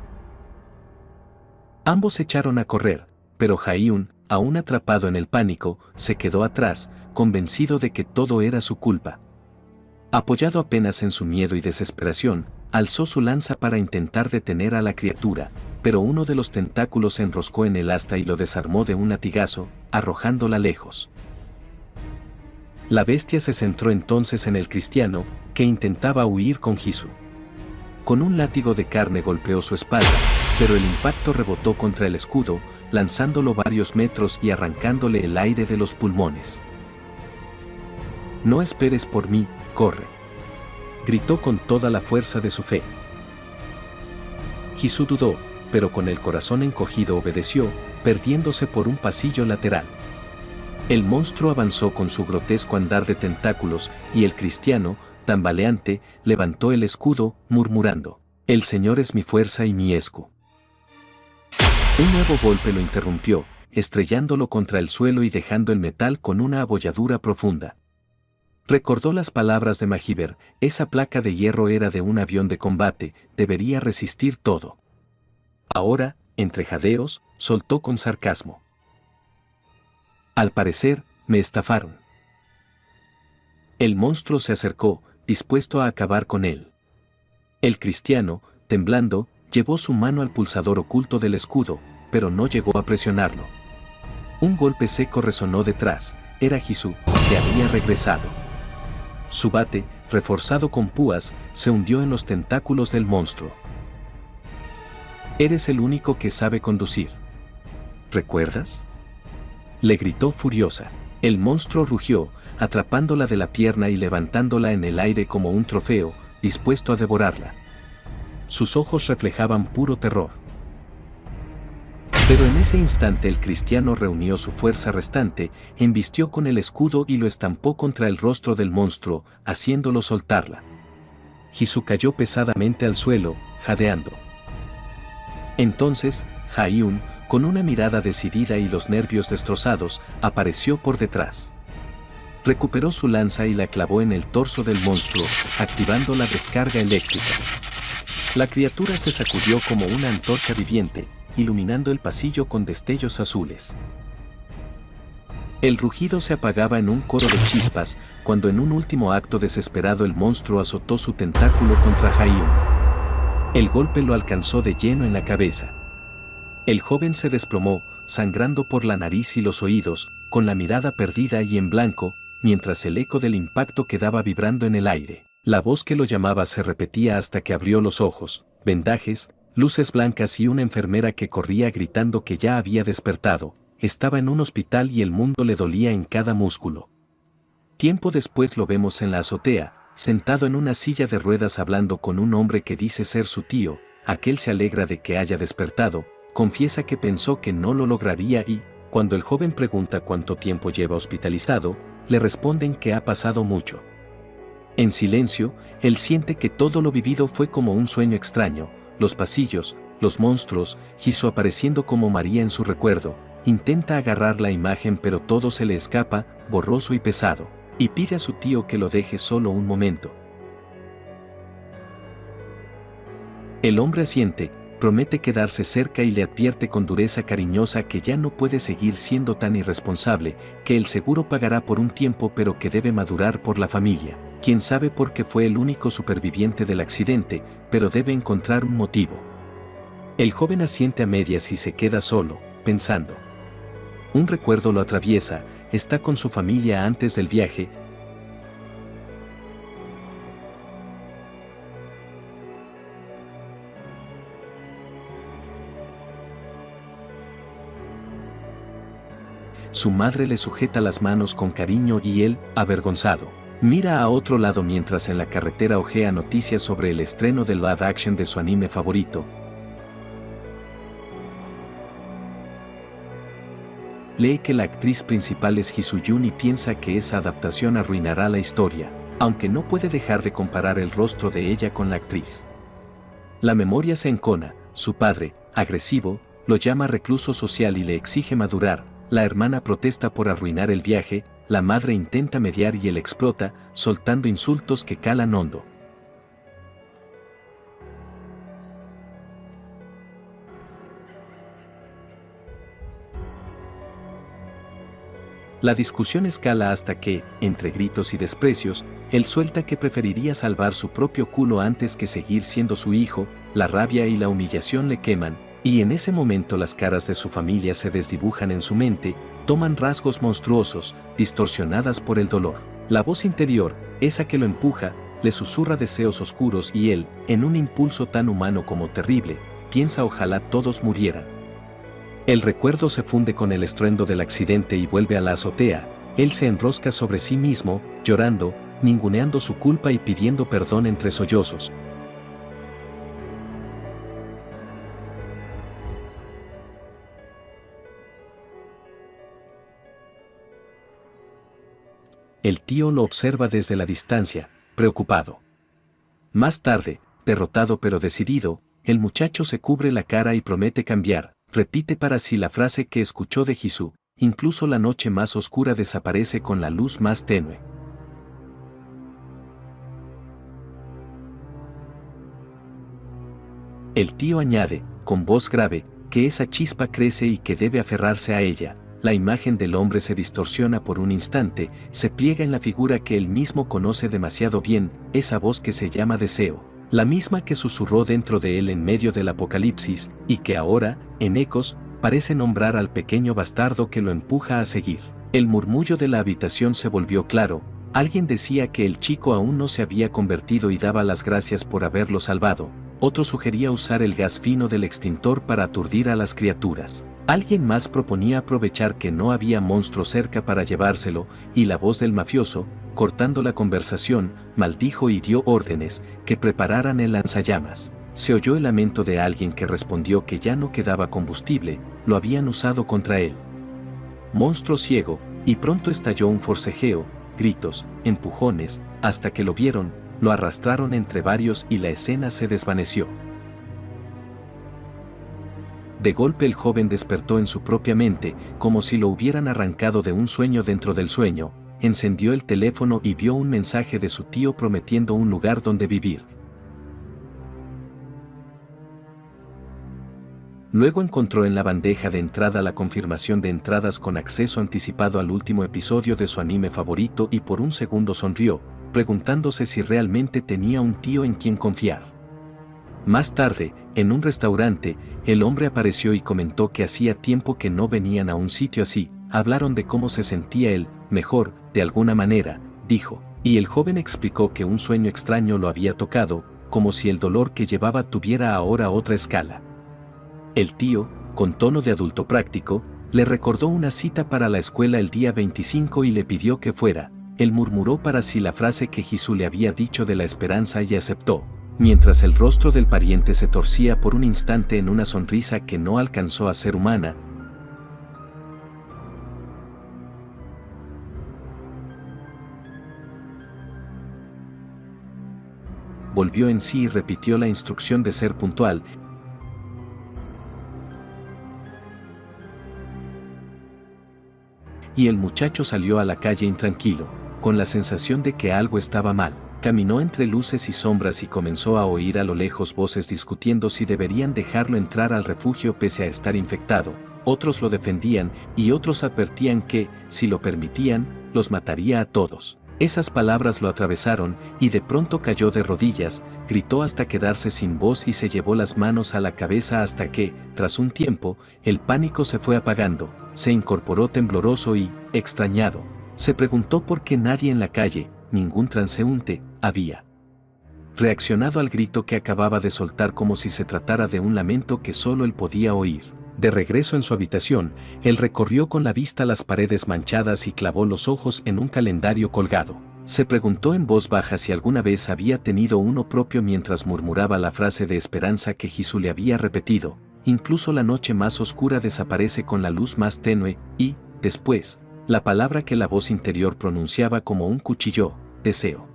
Ambos echaron a correr, pero Jaihun, aún atrapado en el pánico, se quedó atrás, convencido de que todo era su culpa. Apoyado apenas en su miedo y desesperación, alzó su lanza para intentar detener a la criatura, pero uno de los tentáculos se enroscó en el asta y lo desarmó de un latigazo, arrojándola lejos. La bestia se centró entonces en el cristiano, que intentaba huir con Jisoo. Con un látigo de carne golpeó su espalda, pero el impacto rebotó contra el escudo, lanzándolo varios metros y arrancándole el aire de los pulmones. «No esperes por mí, corre», gritó con toda la fuerza de su fe. Jesús dudó, pero con el corazón encogido obedeció, perdiéndose por un pasillo lateral. El monstruo avanzó con su grotesco andar de tentáculos y el cristiano, tambaleante, levantó el escudo, murmurando: «El Señor es mi fuerza y mi escudo». Un nuevo golpe lo interrumpió, estrellándolo contra el suelo y dejando el metal con una abolladura profunda. Recordó las palabras de Mahiber: esa placa de hierro era de un avión de combate, debería resistir todo. Ahora, entre jadeos, soltó con sarcasmo: «Al parecer, me estafaron». El monstruo se acercó, dispuesto a acabar con él. El cristiano, temblando, llevó su mano al pulsador oculto del escudo, pero no llegó a presionarlo. Un golpe seco resonó detrás. Era Jesús, que había regresado. Su bate, reforzado con púas, se hundió en los tentáculos del monstruo. «Eres el único que sabe conducir. ¿Recuerdas?», le gritó furiosa. El monstruo rugió, atrapándola de la pierna y levantándola en el aire como un trofeo, dispuesto a devorarla. Sus ojos reflejaban puro terror. Pero en ese instante el cristiano reunió su fuerza restante, embistió con el escudo y lo estampó contra el rostro del monstruo, haciéndolo soltarla. Jesús cayó pesadamente al suelo, jadeando. Entonces, Ha-Yun, con una mirada decidida y los nervios destrozados, apareció por detrás. Recuperó su lanza y la clavó en el torso del monstruo, activando la descarga eléctrica. La criatura se sacudió como una antorcha viviente, iluminando el pasillo con destellos azules. El rugido se apagaba en un coro de chispas, cuando en un último acto desesperado el monstruo azotó su tentáculo contra Ha-Yun. El golpe lo alcanzó de lleno en la cabeza. El joven se desplomó, sangrando por la nariz y los oídos, con la mirada perdida y en blanco, mientras el eco del impacto quedaba vibrando en el aire. La voz que lo llamaba se repetía hasta que abrió los ojos: vendajes, luces blancas y una enfermera que corría gritando que ya había despertado. Estaba en un hospital y el mundo le dolía en cada músculo. Tiempo después lo vemos en la azotea, sentado en una silla de ruedas hablando con un hombre que dice ser su tío. Aquel se alegra de que haya despertado, confiesa que pensó que no lo lograría y, cuando el joven pregunta cuánto tiempo lleva hospitalizado, le responden que ha pasado mucho. En silencio, él siente que todo lo vivido fue como un sueño extraño: los pasillos, los monstruos, Jesús apareciendo como María en su recuerdo. Intenta agarrar la imagen pero todo se le escapa, borroso y pesado, y pide a su tío que lo deje solo un momento. El hombre asiente, promete quedarse cerca y le advierte con dureza cariñosa que ya no puede seguir siendo tan irresponsable, que el seguro pagará por un tiempo pero que debe madurar por la familia. Quién sabe por qué fue el único superviviente del accidente, pero debe encontrar un motivo. El joven asiente a medias y se queda solo, pensando. Un recuerdo lo atraviesa: está con su familia antes del viaje. Su madre le sujeta las manos con cariño y él, avergonzado, mira a otro lado mientras en la carretera ojea noticias sobre el estreno del live action de su anime favorito. Lee que la actriz principal es Hsu-Yun y piensa que esa adaptación arruinará la historia, aunque no puede dejar de comparar el rostro de ella con la actriz. La memoria se encona: su padre, agresivo, lo llama recluso social y le exige madurar. La hermana protesta por arruinar el viaje, la madre intenta mediar y él explota, soltando insultos que calan hondo. La discusión escala hasta que, entre gritos y desprecios, él suelta que preferiría salvar su propio culo antes que seguir siendo su hijo. La rabia y la humillación le queman, y en ese momento las caras de su familia se desdibujan en su mente, toman rasgos monstruosos, distorsionadas por el dolor. La voz interior, esa que lo empuja, le susurra deseos oscuros y él, en un impulso tan humano como terrible, piensa ojalá todos murieran. El recuerdo se funde con el estruendo del accidente y vuelve a la azotea. Él se enrosca sobre sí mismo, llorando, ninguneando su culpa y pidiendo perdón entre sollozos. El tío lo observa desde la distancia, preocupado. Más tarde, derrotado pero decidido, el muchacho se cubre la cara y promete cambiar. Repite para sí la frase que escuchó de Jesús: incluso la noche más oscura desaparece con la luz más tenue. El tío añade, con voz grave, que esa chispa crece y que debe aferrarse a ella. La imagen del hombre se distorsiona por un instante, se pliega en la figura que él mismo conoce demasiado bien, esa voz que se llama deseo, la misma que susurró dentro de él en medio del apocalipsis, y que ahora, en ecos, parece nombrar al pequeño bastardo que lo empuja a seguir. El murmullo de la habitación se volvió claro. Alguien decía que el chico aún no se había convertido y daba las gracias por haberlo salvado. Otro sugería usar el gas fino del extintor para aturdir a las criaturas. Alguien más proponía aprovechar que no había monstruo cerca para llevárselo, y la voz del mafioso, cortando la conversación, maldijo y dio órdenes, que prepararan el lanzallamas. Se oyó el lamento de alguien que respondió que ya no quedaba combustible, lo habían usado contra él. Monstruo ciego, y pronto estalló un forcejeo, gritos, empujones, hasta que lo vieron, lo arrastraron entre varios y la escena se desvaneció. De golpe el joven despertó en su propia mente, como si lo hubieran arrancado de un sueño dentro del sueño, encendió el teléfono y vio un mensaje de su tío prometiendo un lugar donde vivir. Luego encontró en la bandeja de entrada la confirmación de entradas con acceso anticipado al último episodio de su anime favorito y por un segundo sonrió, preguntándose si realmente tenía un tío en quien confiar. Más tarde, en un restaurante, el hombre apareció y comentó que hacía tiempo que no venían a un sitio así. Hablaron de cómo se sentía él, mejor, de alguna manera, dijo, y el joven explicó que un sueño extraño lo había tocado, como si el dolor que llevaba tuviera ahora otra escala. El tío, con tono de adulto práctico, le recordó una cita para la escuela el día 25 y le pidió que fuera. Él murmuró para sí la frase que Jesús le había dicho de la esperanza y aceptó, mientras el rostro del pariente se torcía por un instante en una sonrisa que no alcanzó a ser humana. Volvió en sí y repitió la instrucción de ser puntual. Y el muchacho salió a la calle intranquilo, con la sensación de que algo estaba mal. Caminó entre luces y sombras y comenzó a oír a lo lejos voces discutiendo si deberían dejarlo entrar al refugio pese a estar infectado. Otros lo defendían y otros advertían que, si lo permitían, los mataría a todos. Esas palabras lo atravesaron y de pronto cayó de rodillas, gritó hasta quedarse sin voz y se llevó las manos a la cabeza hasta que, tras un tiempo, el pánico se fue apagando. Se incorporó tembloroso y, extrañado, se preguntó por qué nadie en la calle, ningún transeúnte, había reaccionado al grito que acababa de soltar como si se tratara de un lamento que solo él podía oír. De regreso en su habitación, él recorrió con la vista las paredes manchadas y clavó los ojos en un calendario colgado. Se preguntó en voz baja si alguna vez había tenido uno propio mientras murmuraba la frase de esperanza que Jesús le había repetido. Incluso la noche más oscura desaparece con la luz más tenue, y, después, la palabra que la voz interior pronunciaba como un cuchillo: deseo.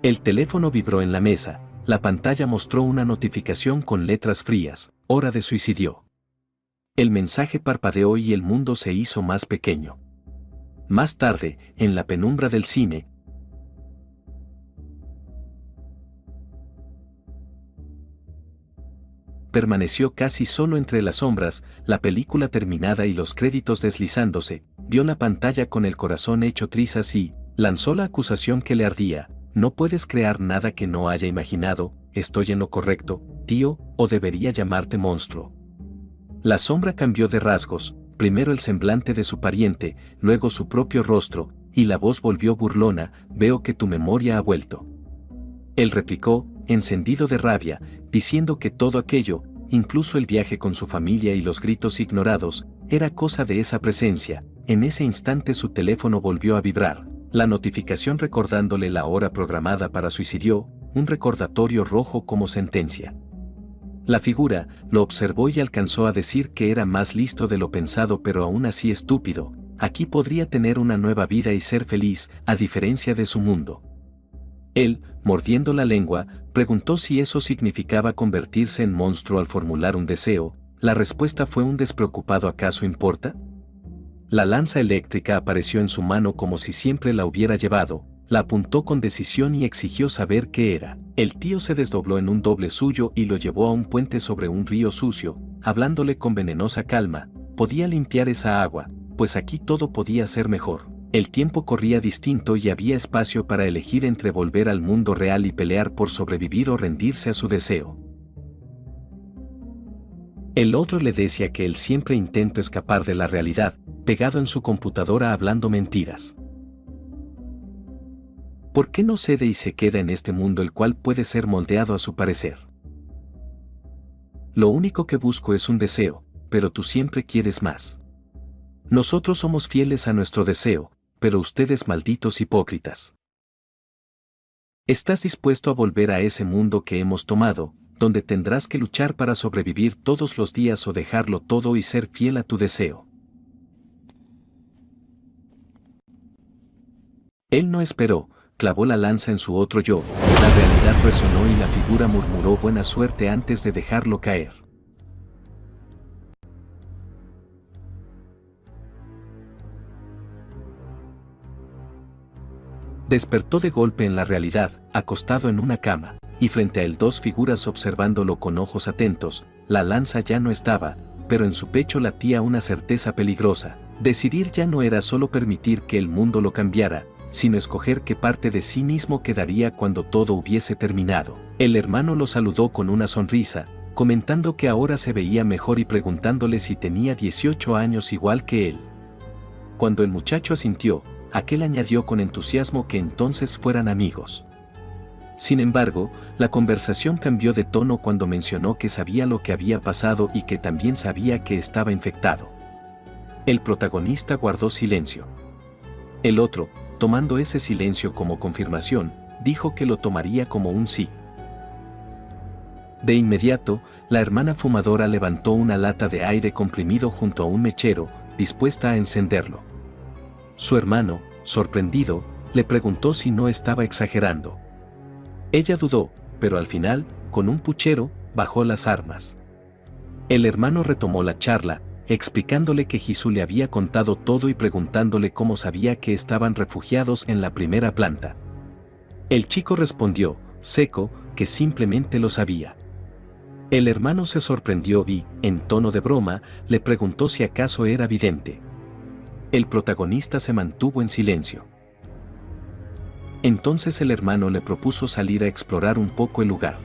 El teléfono vibró en la mesa, la pantalla mostró una notificación con letras frías: hora de suicidio. El mensaje parpadeó y el mundo se hizo más pequeño. Más tarde, en la penumbra del cine, permaneció casi solo entre las sombras, la película terminada y los créditos deslizándose, vio la pantalla con el corazón hecho trizas y lanzó la acusación que le ardía: no puedes crear nada que no haya imaginado. ¿Estoy en lo correcto, tío, o debería llamarte monstruo? La sombra cambió de rasgos, primero el semblante de su pariente, luego su propio rostro, y la voz volvió burlona: veo que tu memoria ha vuelto. Él replicó, encendido de rabia, diciendo que todo aquello, incluso el viaje con su familia y los gritos ignorados, era cosa de esa presencia. En ese instante su teléfono volvió a vibrar, la notificación recordándole la hora programada para suicidio, un recordatorio rojo como sentencia. La figura lo observó y alcanzó a decir que era más listo de lo pensado, pero aún así estúpido. Aquí podría tener una nueva vida y ser feliz, a diferencia de su mundo. Él, mordiendo la lengua, preguntó si eso significaba convertirse en monstruo al formular un deseo. La respuesta fue un despreocupado ¿acaso importa? La lanza eléctrica apareció en su mano como si siempre la hubiera llevado, la apuntó con decisión y exigió saber qué era. El tío se desdobló en un doble suyo y lo llevó a un puente sobre un río sucio, hablándole con venenosa calma. Podía limpiar esa agua, pues aquí todo podía ser mejor. El tiempo corría distinto y había espacio para elegir entre volver al mundo real y pelear por sobrevivir o rendirse a su deseo. El otro le decía que él siempre intentó escapar de la realidad, pegado en su computadora hablando mentiras. ¿Por qué no cede y se queda en este mundo el cual puede ser moldeado a su parecer? Lo único que busco es un deseo, pero tú siempre quieres más. Nosotros somos fieles a nuestro deseo, pero ustedes malditos hipócritas. ¿Estás dispuesto a volver a ese mundo que hemos tomado, donde tendrás que luchar para sobrevivir todos los días o dejarlo todo y ser fiel a tu deseo? Él no esperó, clavó la lanza en su otro yo, la realidad resonó y la figura murmuró buena suerte antes de dejarlo caer. Despertó de golpe en la realidad, acostado en una cama, y frente a él dos figuras observándolo con ojos atentos. La lanza ya no estaba, pero en su pecho latía una certeza peligrosa. Decidir ya no era solo permitir que el mundo lo cambiara, sino escoger qué parte de sí mismo quedaría cuando todo hubiese terminado. El hermano lo saludó con una sonrisa, comentando que ahora se veía mejor y preguntándole si tenía 18 años igual que él. Cuando el muchacho asintió, aquel añadió con entusiasmo que entonces fueran amigos. Sin embargo, la conversación cambió de tono cuando mencionó que sabía lo que había pasado y que también sabía que estaba infectado. El protagonista guardó silencio. El otro, tomando ese silencio como confirmación, dijo que lo tomaría como un sí. De inmediato, la hermana fumadora levantó una lata de aire comprimido junto a un mechero, dispuesta a encenderlo. Su hermano, sorprendido, le preguntó si no estaba exagerando. Ella dudó, pero al final, con un puchero, bajó las armas. El hermano retomó la charla, explicándole que Jesús le había contado todo y preguntándole cómo sabía que estaban refugiados en la primera planta. El chico respondió, seco, que simplemente lo sabía. El hermano se sorprendió y, en tono de broma, le preguntó si acaso era vidente. El protagonista se mantuvo en silencio. Entonces el hermano le propuso salir a explorar un poco el lugar.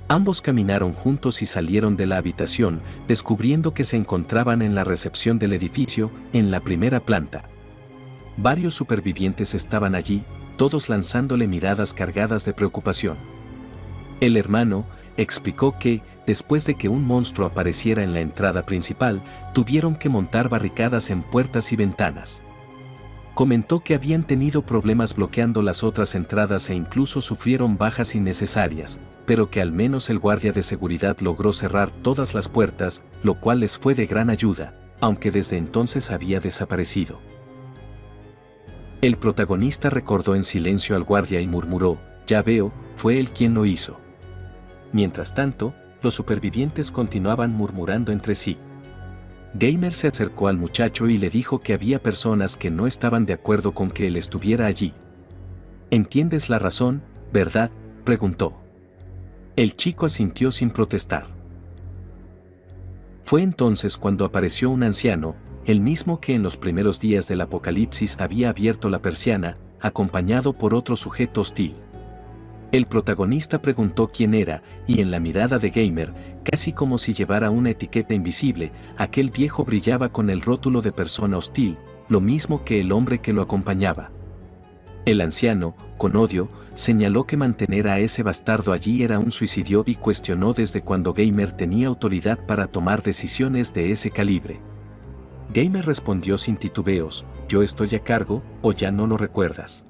Ambos caminaron juntos y salieron de la habitación, descubriendo que se encontraban en la recepción del edificio, en la primera planta. Varios supervivientes estaban allí, todos lanzándole miradas cargadas de preocupación. El hermano explicó que, después de que un monstruo apareciera en la entrada principal, tuvieron que montar barricadas en puertas y ventanas. Comentó que habían tenido problemas bloqueando las otras entradas e incluso sufrieron bajas innecesarias, pero que al menos el guardia de seguridad logró cerrar todas las puertas, lo cual les fue de gran ayuda, aunque desde entonces había desaparecido. El protagonista recordó en silencio al guardia y murmuró, ya veo, fue él quien lo hizo. Mientras tanto, los supervivientes continuaban murmurando entre sí. Gamer se acercó al muchacho y le dijo que había personas que no estaban de acuerdo con que él estuviera allí. ¿Entiendes la razón, verdad?, preguntó. El chico asintió sin protestar. Fue entonces cuando apareció un anciano, el mismo que en los primeros días del apocalipsis había abierto la persiana, acompañado por otro sujeto hostil. El protagonista preguntó quién era, y en la mirada de Gamer, casi como si llevara una etiqueta invisible, aquel viejo brillaba con el rótulo de persona hostil, lo mismo que el hombre que lo acompañaba. El anciano, con odio, señaló que mantener a ese bastardo allí era un suicidio y cuestionó desde cuándo Gamer tenía autoridad para tomar decisiones de ese calibre. Gamer respondió sin titubeos: «Yo estoy a cargo, ¿o ya no lo recuerdas?».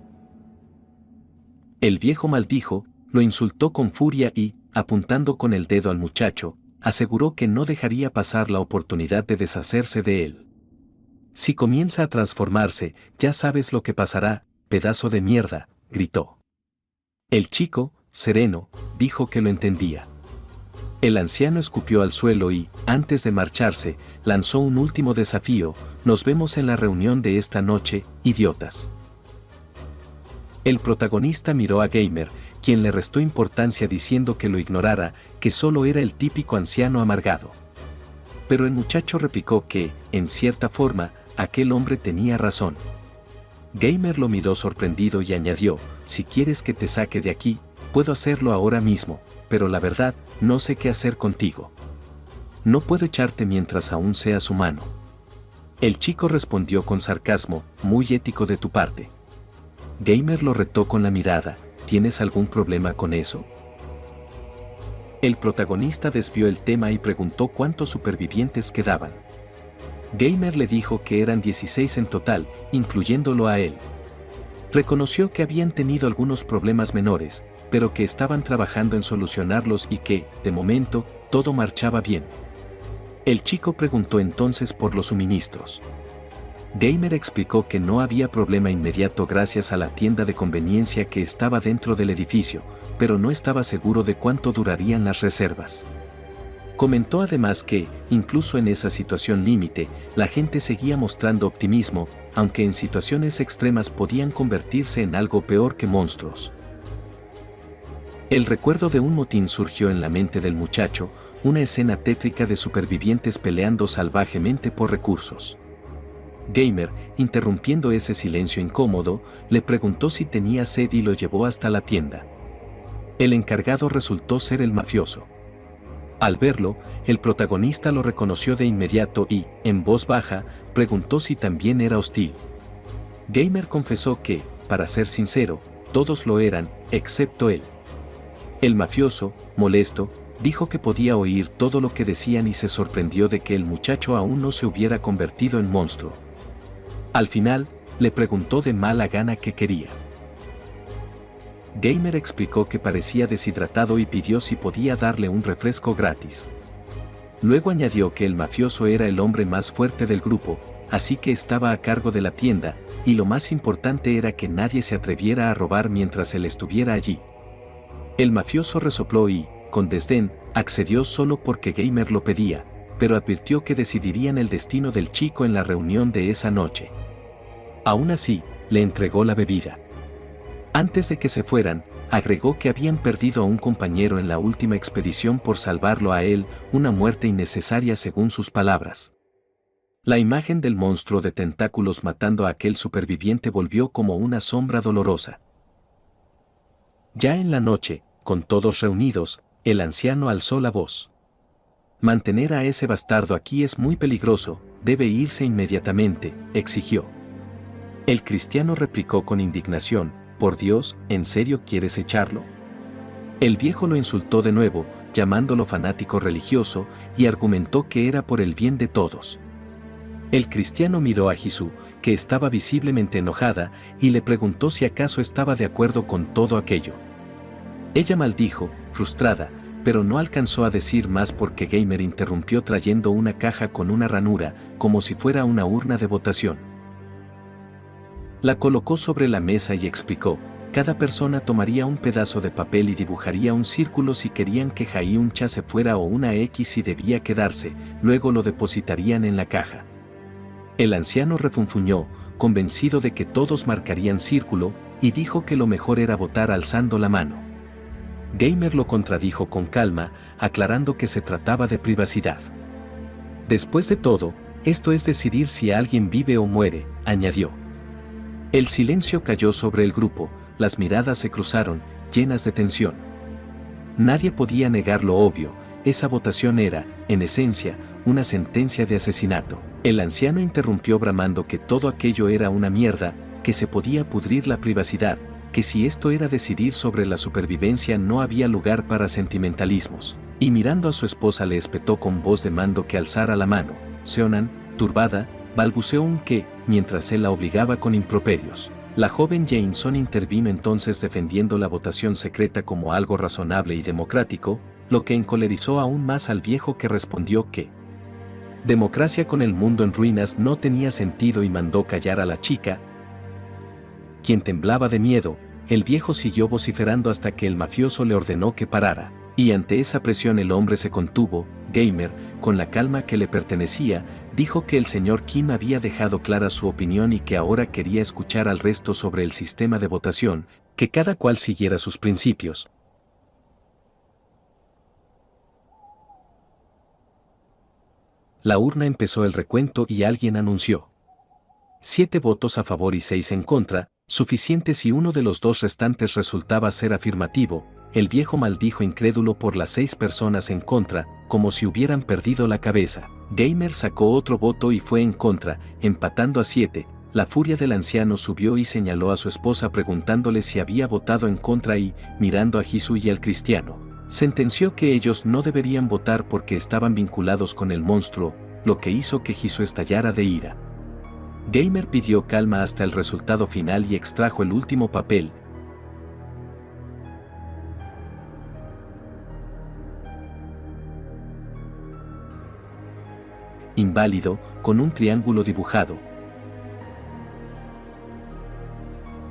El viejo maldijo, lo insultó con furia y, apuntando con el dedo al muchacho, aseguró que no dejaría pasar la oportunidad de deshacerse de él. «Si comienza a transformarse, ya sabes lo que pasará, pedazo de mierda», gritó. El chico, sereno, dijo que lo entendía. El anciano escupió al suelo y, antes de marcharse, lanzó un último desafío: «Nos vemos en la reunión de esta noche, idiotas». El protagonista miró a Gamer, quien le restó importancia diciendo que lo ignorara, que solo era el típico anciano amargado. Pero el muchacho replicó que, en cierta forma, aquel hombre tenía razón. Gamer lo miró sorprendido y añadió: «Si quieres que te saque de aquí, puedo hacerlo ahora mismo, pero la verdad, no sé qué hacer contigo. No puedo echarte mientras aún seas humano». El chico respondió con sarcasmo: «Muy ético de tu parte». Gamer lo retó con la mirada: «¿Tienes algún problema con eso?». El protagonista desvió el tema y preguntó cuántos supervivientes quedaban. Gamer le dijo que eran 16 en total, incluyéndolo a él. Reconoció que habían tenido algunos problemas menores, pero que estaban trabajando en solucionarlos y que, de momento, todo marchaba bien. El chico preguntó entonces por los suministros. Gamer explicó que no había problema inmediato gracias a la tienda de conveniencia que estaba dentro del edificio, pero no estaba seguro de cuánto durarían las reservas. Comentó además que, incluso en esa situación límite, la gente seguía mostrando optimismo, aunque en situaciones extremas podían convertirse en algo peor que monstruos. El recuerdo de un motín surgió en la mente del muchacho, una escena tétrica de supervivientes peleando salvajemente por recursos. Gamer, interrumpiendo ese silencio incómodo, le preguntó si tenía sed y lo llevó hasta la tienda. El encargado resultó ser el mafioso. Al verlo, el protagonista lo reconoció de inmediato y, en voz baja, preguntó si también era hostil. Gamer confesó que, para ser sincero, todos lo eran, excepto él. El mafioso, molesto, dijo que podía oír todo lo que decían y se sorprendió de que el muchacho aún no se hubiera convertido en monstruo. Al final, le preguntó de mala gana qué quería. Gamer explicó que parecía deshidratado y pidió si podía darle un refresco gratis. Luego añadió que el mafioso era el hombre más fuerte del grupo, así que estaba a cargo de la tienda, y lo más importante era que nadie se atreviera a robar mientras él estuviera allí. El mafioso resopló y, con desdén, accedió solo porque Gamer lo pedía, pero advirtió que decidirían el destino del chico en la reunión de esa noche. Aún así, le entregó la bebida. Antes de que se fueran, agregó que habían perdido a un compañero en la última expedición por salvarlo a él, una muerte innecesaria según sus palabras. La imagen del monstruo de tentáculos matando a aquel superviviente volvió como una sombra dolorosa. Ya en la noche, con todos reunidos, el anciano alzó la voz. «Mantener a ese bastardo aquí es muy peligroso, debe irse inmediatamente», exigió. El cristiano replicó con indignación: «Por Dios, ¿en serio quieres echarlo?». El viejo lo insultó de nuevo, llamándolo fanático religioso, y argumentó que era por el bien de todos. El cristiano miró a Jesús, que estaba visiblemente enojada, y le preguntó si acaso estaba de acuerdo con todo aquello. Ella maldijo, frustrada, pero no alcanzó a decir más porque Gamer interrumpió trayendo una caja con una ranura, como si fuera una urna de votación. La colocó sobre la mesa y explicó: cada persona tomaría un pedazo de papel y dibujaría un círculo si querían que Jaiuncha se fuera o una X si debía quedarse, luego lo depositarían en la caja. El anciano refunfuñó, convencido de que todos marcarían círculo, y dijo que lo mejor era votar alzando la mano. Gamer lo contradijo con calma, aclarando que se trataba de privacidad. «Después de todo, esto es decidir si alguien vive o muere», añadió. El silencio cayó sobre el grupo, las miradas se cruzaron, llenas de tensión. Nadie podía negar lo obvio, esa votación era, en esencia, una sentencia de asesinato. El anciano interrumpió bramando que todo aquello era una mierda, que se podía pudrir la privacidad, que si esto era decidir sobre la supervivencia no había lugar para sentimentalismos. Y mirando a su esposa le espetó con voz de mando que alzara la mano. Seonan, turbada, balbuceó un qué, mientras él la obligaba con improperios. La joven Jameson intervino entonces defendiendo la votación secreta como algo razonable y democrático, lo que encolerizó aún más al viejo, que respondió que democracia con el mundo en ruinas no tenía sentido y mandó callar a la chica, quien temblaba de miedo. El viejo siguió vociferando hasta que el mafioso le ordenó que parara, y ante esa presión el hombre se contuvo. Gamer, con la calma que le pertenecía, dijo que el señor Kim había dejado clara su opinión y que ahora quería escuchar al resto sobre el sistema de votación, que cada cual siguiera sus principios. La urna empezó el recuento y alguien anunció 7 votos a favor y 6 en contra, suficientes si uno de los dos restantes resultaba ser afirmativo. El viejo maldijo incrédulo por las 6 personas en contra, como si hubieran perdido la cabeza. Gamer sacó otro voto y fue en contra, empatando a 7. La furia del anciano subió y señaló a su esposa preguntándole si había votado en contra y, mirando a Jisoo y al cristiano, sentenció que ellos no deberían votar porque estaban vinculados con el monstruo, lo que hizo que Jisoo estallara de ira. Gamer pidió calma hasta el resultado final y extrajo el último papel. Inválido, con un triángulo dibujado,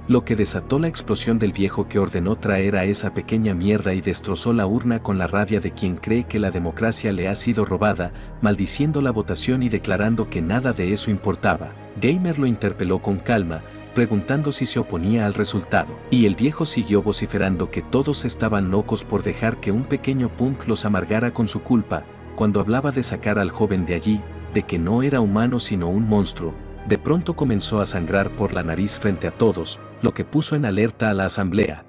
lo que desató la explosión del viejo, que ordenó traer a esa pequeña mierda y destrozó la urna con la rabia de quien cree que la democracia le ha sido robada, maldiciendo la votación y declarando que nada de eso importaba. Gamer lo interpeló con calma, preguntando si se oponía al resultado, y el viejo siguió vociferando que todos estaban locos por dejar que un pequeño punk los amargara con su culpa. Cuando hablaba de sacar al joven de allí, de que no era humano sino un monstruo, de pronto comenzó a sangrar por la nariz frente a todos, lo que puso en alerta a la asamblea.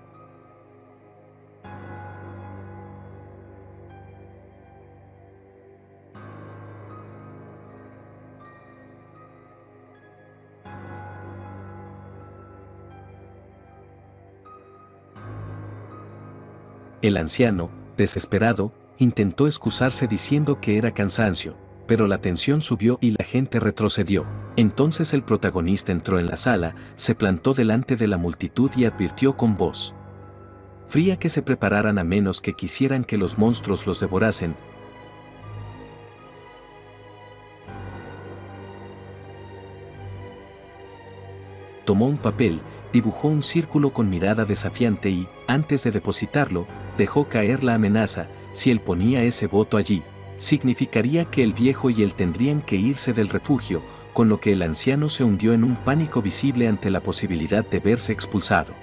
El anciano, desesperado, intentó excusarse diciendo que era cansancio, pero la tensión subió y la gente retrocedió. Entonces el protagonista entró en la sala, se plantó delante de la multitud y advirtió con voz fría que se prepararan a menos que quisieran que los monstruos los devorasen. Tomó un papel, dibujó un círculo con mirada desafiante y, antes de depositarlo, dejó caer la amenaza: si él ponía ese voto allí, significaría que el viejo y él tendrían que irse del refugio, con lo que el anciano se hundió en un pánico visible ante la posibilidad de verse expulsado.